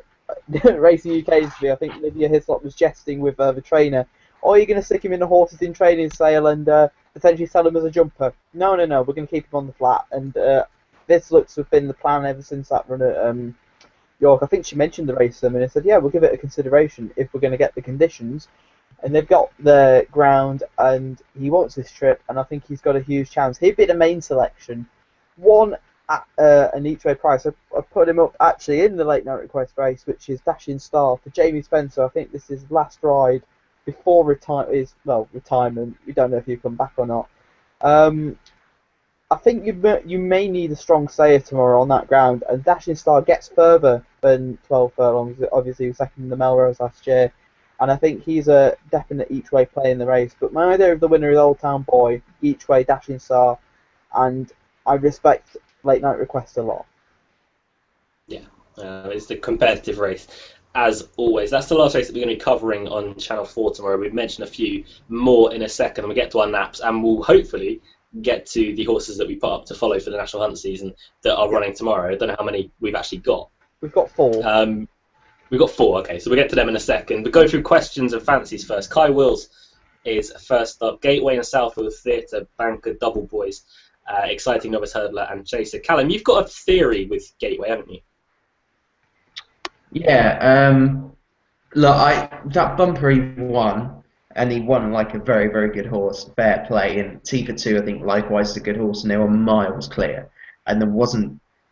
A: Racing UK interview, I think Lydia Hislop was jesting with the trainer. Oh, you're going to stick him in the horses in training sale and potentially sell him as a jumper? No, we're going to keep him on the flat. And this looks to have been the plan ever since that run at York. I think she mentioned the race to them, and they said, yeah, we'll give it a consideration if we're going to get the conditions. And they've got the ground, and he wants this trip, and I think he's got a huge chance. He'd be the main selection. One at an each way price. I put him up actually in the late night request race, which is Dashing Star for Jamie Spencer. I think this is his last ride before retirement. We don't know if he'll come back or not. I think you may need a strong sayer tomorrow on that ground, and Dashing Star gets further than 12 furlongs. Obviously, he was second in the Melrose last year, and I think he's a definite each-way play in the race. But my idea of the winner is Old Town Boy, each-way Dashing Star, and I respect Late Night Request a lot.
B: Yeah, it's the competitive race. As always, that's the last race that we're going to be covering on Channel 4 tomorrow. We've mentioned a few more in a second, and we'll get to our naps, and we'll hopefully get to the horses that we put up to follow for the National Hunt season that are running tomorrow. I don't know how many we've actually got.
A: We've got 4.
B: We've got 4, okay, so we'll get to them in a second. But go through questions and fancies first. Kai Wills is first up. Gateway and Southfield Theatre, Banker, Double Boys, Exciting Novice Hurdler, and Chaser. Callum, you've got a theory with Gateway, haven't you?
C: Yeah, look, that bumper he won, and he won like a very, very good horse, fair play. And T for 2, I think, likewise is a good horse, and they were miles clear. And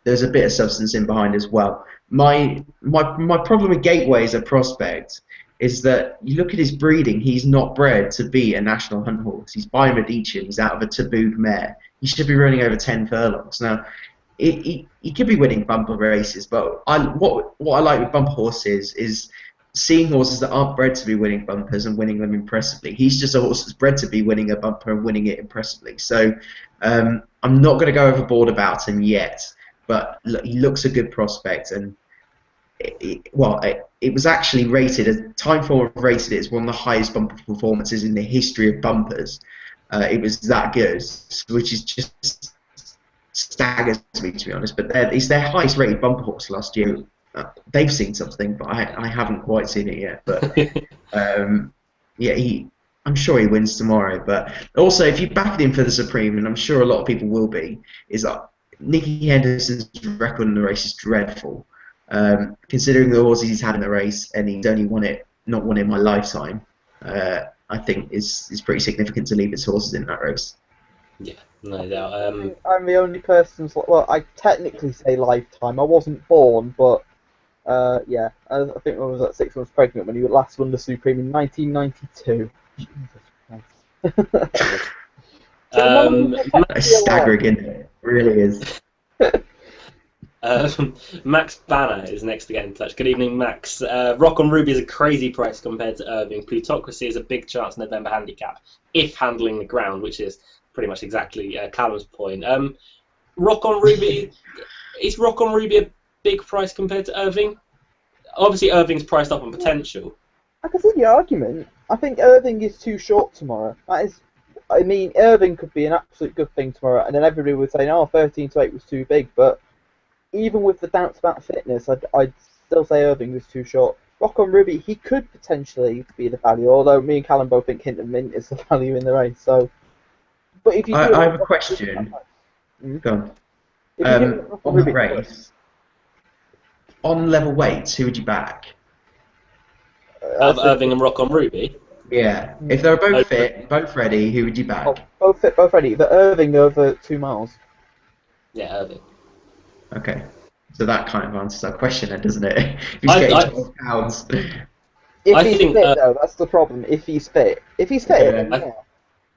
C: there's a bit of substance in behind as well. My problem with Gateway as a prospect is that you look at his breeding, he's not bred to be a National Hunt horse. He's by Medici, he's out of a tabooed mare. He should be running over 10 furlongs. Now, he could be winning bumper races, but what I like with bumper horses is seeing horses that aren't bred to be winning bumpers and winning them impressively. He's just a horse that's bred to be winning a bumper and winning it impressively. So I'm not going to go overboard about him yet, but look, he looks a good prospect. And it was actually rated, as Timeform rated it as one of the highest bumper performances in the history of bumpers. It was that good, which is just staggers me, to be honest. But it's their highest rated bumper horse last year. They've seen something, but I haven't quite seen it yet. But yeah, I'm sure he wins tomorrow. But also, if you backed him for the Supreme, and I'm sure a lot of people will be, is that Nicky Henderson's record in the race is dreadful. Considering the horses he's had in the race, and he's only not won in my lifetime, I think is pretty significant to leave his horses in that race.
B: Yeah, no doubt.
A: I'm the only person. Well, I technically say lifetime. I wasn't born, but yeah, I think I was at 6 months pregnant when he last won the Supreme in 1992. Jesus Christ.
C: It's staggering, isn't it? It really is.
B: Max Banner is next to get in touch. Good evening, Max. Rock on Ruby is a crazy price compared to Irving. Plutocracy is a big chance November handicap if handling the ground, which is pretty much exactly Callum's point. Rock on Ruby, is Rock on Ruby a big price compared to Irving? Obviously, Irving's priced up on potential.
A: I can see the argument. I think Irving is too short tomorrow. I mean, Irving could be an absolute good thing tomorrow, and then everybody would say, "No, 13 to 8 was too big." But even with the doubts about fitness, I'd still say Irving was too short. Rock on Ruby, he could potentially be the value, although me and Callum both think Hinton Mint is the value in the race. So, but if you
C: I have a question. Go on. On the race, on level weights, who would you back?
B: Irving and Rock on Ruby?
C: Yeah. If they're both fit, both ready, who would you back?
A: Oh, both fit, both ready. But Irving over 2 miles.
B: Yeah, Irving.
C: Okay. So that kind of answers that question then, doesn't it? If he's getting 12 pounds.
A: If he's fit, though, that's the problem. If he's fit. If he's fit, then yeah.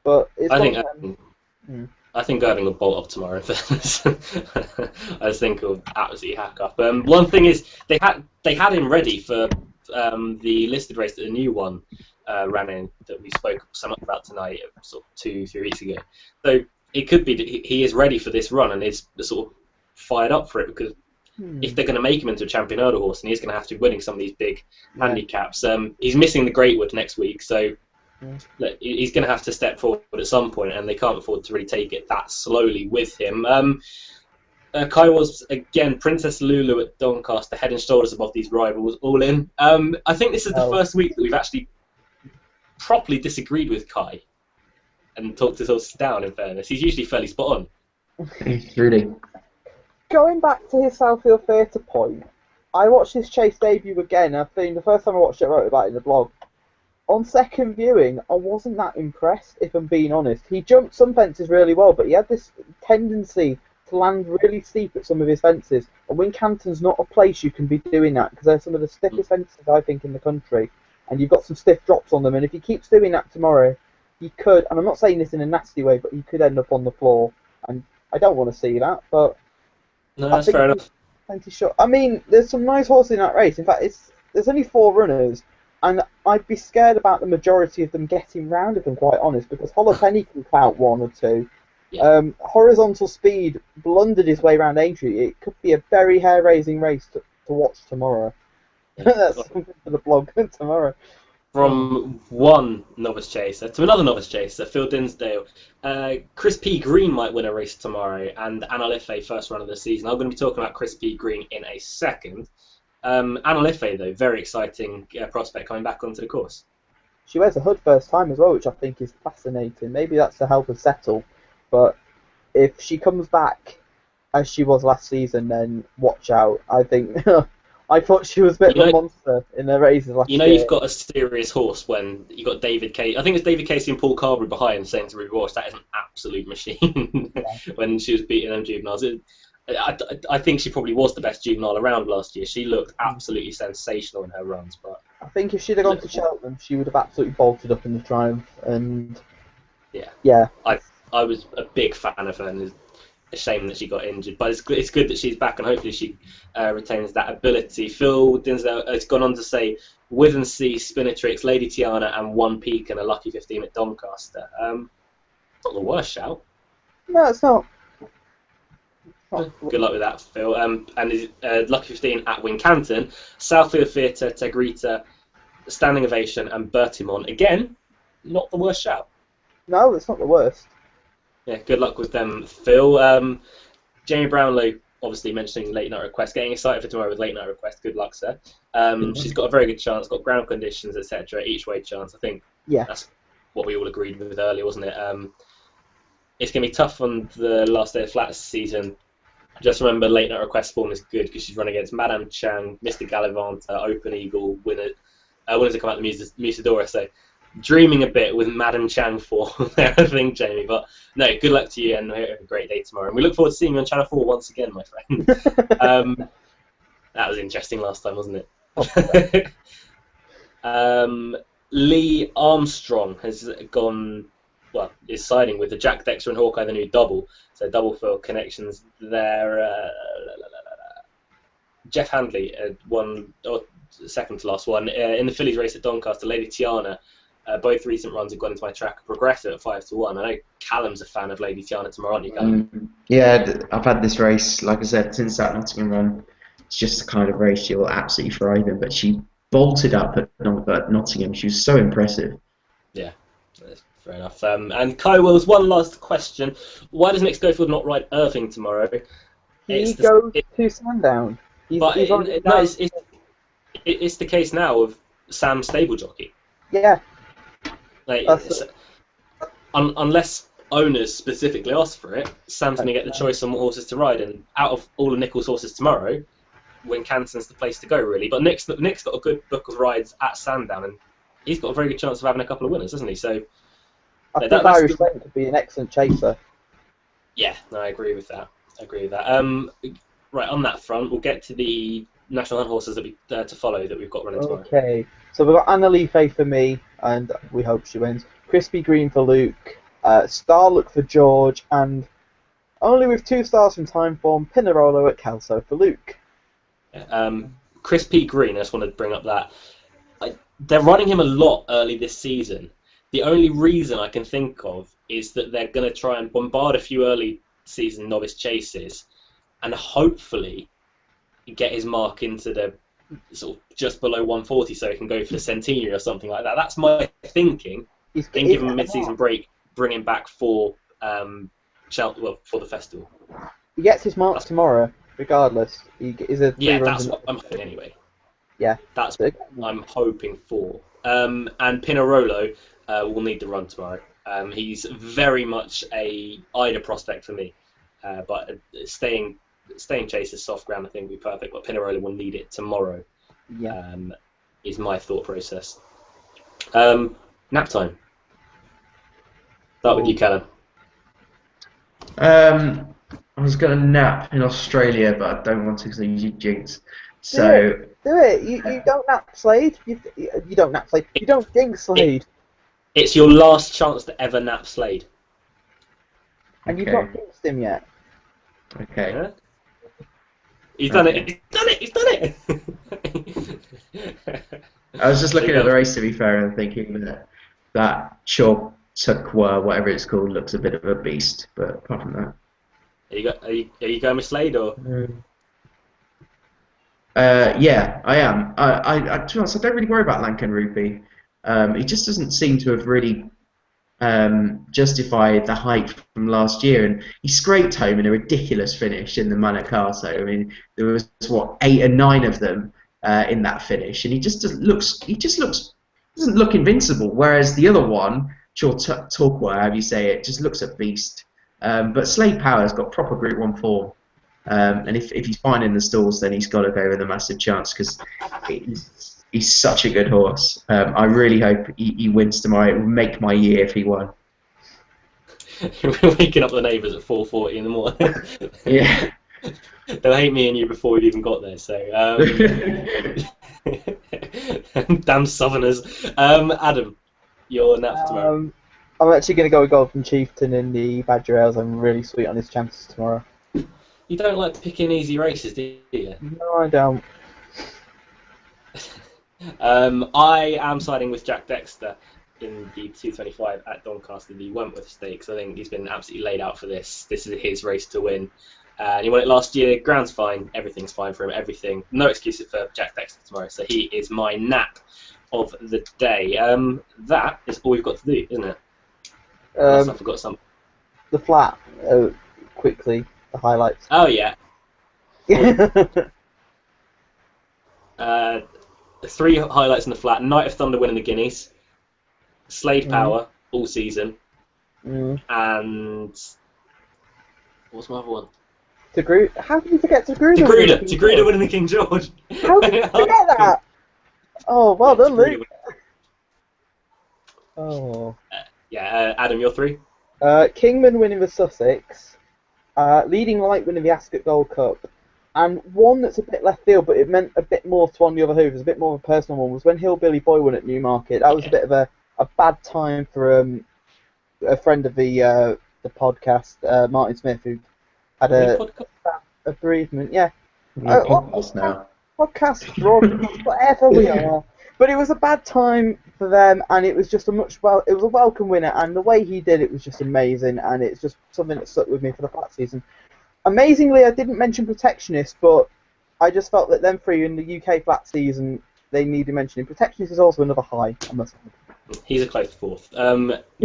A: But it's
B: I think Irving will bolt up tomorrow. I just think he'll absolutely hack up. One thing is they had him ready for the listed race that the new one ran in that we spoke so much about tonight, sort of 2-3 weeks ago. So it could be that he is ready for this run and is sort of fired up for it, because if they're going to make him into a champion hurdle horse, and he's going to have to be winning some of these big handicaps. He's missing the Greatwood next week, so he's going to have to step forward at some point, and they can't afford to really take it that slowly with him. Kai was, again, Princess Lulu at Doncaster, head and shoulders above these rivals, all in. I think this is the first week that we've actually properly disagreed with Kai and talked his horses down, in fairness. He's usually fairly spot on.
C: Really.
A: Going back to his Southfield Theatre point, I watched his chase debut again. I think the first time I watched it, I wrote about it in the blog. On second viewing, I wasn't that impressed, if I'm being honest. He jumped some fences really well, but he had this tendency to land really steep at some of his fences. And Wincanton's not a place you can be doing that, because they're some of the stiffest fences, I think, in the country. And you've got some stiff drops on them, and if he keeps doing that tomorrow, he could, and I'm not saying this in a nasty way, but he could end up on the floor. And I don't want to see that, but
B: no, that's fair enough.
A: Plenty short. I mean, there's some nice horses in that race. In fact, there's only 4 runners, and I'd be scared about the majority of them getting round, if I'm quite honest, because Holopenny can clout 1 or 2. Yeah. Horizontal Speed blundered his way around Aintree. It could be a very hair-raising race to watch tomorrow. Yeah. That's something for the blog tomorrow.
B: From one novice chaser to another novice chaser, Phil Dinsdale. Chris P. Green might win a race tomorrow, and Anna Liffey first run of the season. I'm going to be talking about Chris P. Green in a second. Anna Liffey, though, very exciting prospect coming back onto the course.
A: She wears a hood first time as well, which I think is fascinating. Maybe that's to help her settle, but if she comes back as she was last season, then watch out. I think I thought she was a bit of a monster in the races last year.
B: You've got a serious horse when you got David Casey. I think it's David Casey and Paul Carberry behind, saying to Ruby Walsh, that is an absolute machine. When she was beating them juveniles. I think she probably was the best juvenile around last year. She looked absolutely sensational in her runs. But
A: I think if she'd have gone to Cheltenham, she would have absolutely bolted up in the Triumph. And yeah.
B: I was a big fan of her. And a shame that she got injured, but it's good that she's back, and hopefully she retains that ability. Phil Dinsdale has gone on to say Withensea, Spinatrix, Lady Tiana, and 1 Peak and a Lucky 15 at Doncaster. Not the worst shout.
A: No, it's not.
B: Good luck with that, Phil. And Lucky 15 at Wincanton, Southfield Theatre, Tegrita, Standing Ovation, and Bertimont. Again, not the worst shout.
A: No, it's not the worst.
B: Yeah, good luck with them, Phil. Jamie Brownlow, obviously mentioning Late Night Request, getting excited for tomorrow with Late Night Request. Good luck, sir. She's got a very good chance, got ground conditions, etc. Each way chance. I think that's what we all agreed with earlier, wasn't it? It's going to be tough on the last day of flats season. Just remember, Late Night Request form is good because she's running against Madame Chang, Mr. Gallivant, Open Eagle, winners to come out the Musadora. So, dreaming a bit with Madame Chang form there, I think, Jamie. But no, good luck to you and have a great day tomorrow. And we look forward to seeing you on Channel 4 once again, my friend. That was interesting last time, wasn't it? Lee Armstrong has gone. Well, is siding with the Jack Dexter and Hawkeye, the new double. So double fill connections there. Jeff Handley won, or second to last one, in the fillies race at Doncaster. Lady Tiana, both recent runs have gone into my track. Progressive at 5-1. I know Callum's a fan of Lady Tiana tomorrow, aren't you, Callum?
C: Yeah, I've had this race, like I said, since that Nottingham run. It's just the kind of race you'll absolutely thrive in. But she bolted up at Nottingham. She was so impressive.
B: Yeah. Fair enough. And Kai Wills, one last question. Why does Nick Schofield not ride Irving tomorrow?
A: He goes to Sandown.
B: It's the case now of Sam's stable jockey.
A: Yeah.
B: Like, unless owners specifically ask for it, Sam's going to get the choice on what horses to ride. And out of all of Nichols' horses tomorrow, Wincanton's the place to go, really. But Nick's got a good book of rides at Sandown, and he's got a very good chance of having a couple of winners, hasn't he? So.
A: I think Irish Lane could be an excellent chaser.
B: Yeah, no, I agree with that. Right, on that front, we'll get to the National Hunt horses that we to follow that we've got running tomorrow.
A: Okay, so we've got Annalie Faye for me, and we hope she wins. Crispy Green for Luke, Starlook for George, and only with 2 stars from Timeform, Pinarolo at Kelso for Luke.
B: Crispy Green, I just wanted to bring up that. They're running him a lot early this season. The only reason I can think of is that they're going to try and bombard a few early season novice chases and hopefully get his mark into the sort of just below 140 so he can go for the Centenary or something like that. That's my thinking. Then give him a mid-season break, bring him back for for the festival.
A: He gets his marks tomorrow, regardless.
B: That's what I'm hoping anyway.
A: Yeah.
B: That's what I'm hoping for. And Pinarolo will need the run tomorrow. He's very much a Ida prospect for me, but staying chase is soft ground I think would be perfect. But Pinarolo will need it tomorrow.
A: Yeah.
B: Is my thought process. Nap time. Start with you, Callum.
C: I was going to nap in Australia, but I don't want to because I usually jinx. So
A: do it. You don't nap Slade. You don't nap Slade. You don't jinx Slade.
B: It's your last chance to ever nap Slade.
A: And you've not jinxed him yet.
C: Okay.
B: Yeah? He's done it. He's done it.
C: I was just looking at the race, to be fair, and thinking that Chautauqua, whatever it's called, looks a bit of a beast. But apart from that,
B: are you going with Slade or?
C: Yeah, I am. To be honest, I don't really worry about Lankan Rupee. He just doesn't seem to have really justified the hype from last year, and he scraped home in a ridiculous finish in the Manikato. I mean, there was 8 and 9 of them in that finish, and he doesn't look invincible. Whereas the other one, Chautauqua, however you say it, just looks a beast. But Slade Power's got proper Group 1 form. And if he's fine in the stalls, then he's got to go with a massive chance because he's such a good horse. I really hope he wins tomorrow. It would make my year if he won.
B: We're waking up the neighbours at 4:40 in the morning.
C: Yeah.
B: They'll hate me and you before we've even got there. So, damn Southerners. Adam, your nap for tomorrow.
A: I'm actually going to go with Golden Chieftain in the Badger Ales. I'm really sweet on his chances tomorrow.
B: You don't like picking easy races, do you?
A: No, I don't.
B: I am siding with Jack Dexter in the 225 at Doncaster, the Wentworth Stakes. I think he's been absolutely laid out for this. This is his race to win. He won it last year. Ground's fine. Everything's fine for him. Everything. No excuses for Jack Dexter tomorrow. So he is my nap of the day. That is all we've got to do, isn't it? Unless I forgot something.
A: The flat, quickly, the highlights.
B: Oh, yeah. 3 highlights in the flat. Night of Thunder winning the Guineas. Slade Power all season. And what's my other one?
A: How can you forget Tagruda?
B: Tagruda winning the King George.
A: How can you forget that? Oh, well done, Luke. Oh.
B: Adam, your 3?
A: Kingman winning the Sussex, Leading Light winning the Ascot Gold Cup, and one that's a bit left field, but it meant a bit more to On the Other Hoof. It was a bit more of a personal one. Was when Hillbilly Boy won at Newmarket. That was a bit of a bad time for a friend of the podcast, Martin Smith, who had a bereavement. Yeah. Podcast, broadcast, whatever we are. But it was a bad time for them, and it was just it was a welcome winner, and the way he did it was just amazing, and it's just something that stuck with me for the flat season. Amazingly, I didn't mention Protectionist, but I just felt that them 3 in the UK flat season, they needed mentioning. Protectionist is also another high, I must say.
B: He's a close 4th.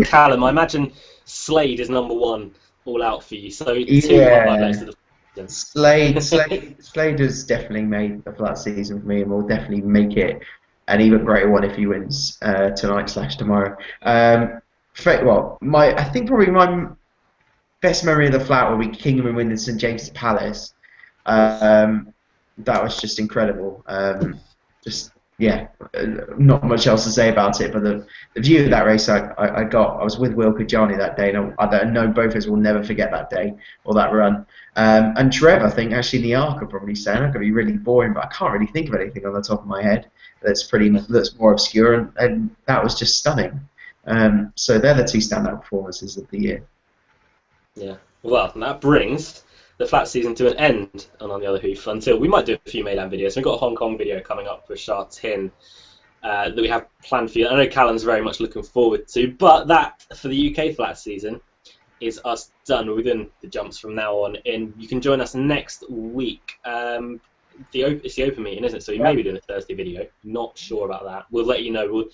B: Callum, I imagine Slade is number 1 all out for you, so 2 highlights of the
C: Slade has definitely made the flat season for me, and will definitely make it an even greater one if he wins tonight/tomorrow. I think probably my best memory of the flat will be Kingman winning St James's Palace. That was just incredible. Not much else to say about it, but the view of that race I was with Will Kajani that day, and I know both of us will never forget that day or that run. And Trev, I think, actually in the Arc, are probably saying that could be really boring, but I can't really think of anything on the top of my head that's more obscure, and that was just stunning. So they're the 2 standout performances of the year.
B: Yeah, well, that brings the flat season to an end on the Other Hoof until we might do a few mainland videos. We've got a Hong Kong video coming up with Sha Tin that we have planned for you. I know Callum's very much looking forward to, but that for the UK flat season is us done. We're doing the jumps from now on in. You can join us next week. It's the open meeting, isn't it? So we may be doing a Thursday video. Not sure about that. We'll let you know. We'll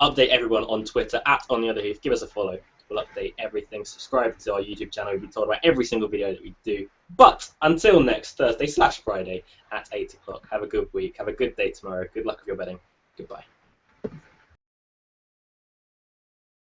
B: update everyone on Twitter at OnTheOtherHoof. Give us a follow. We'll update everything. Subscribe to our YouTube channel. You'll be told about every single video that we do. But until next Thursday/Friday at 8 o'clock, have a good week. Have a good day tomorrow. Good luck with your betting. Goodbye.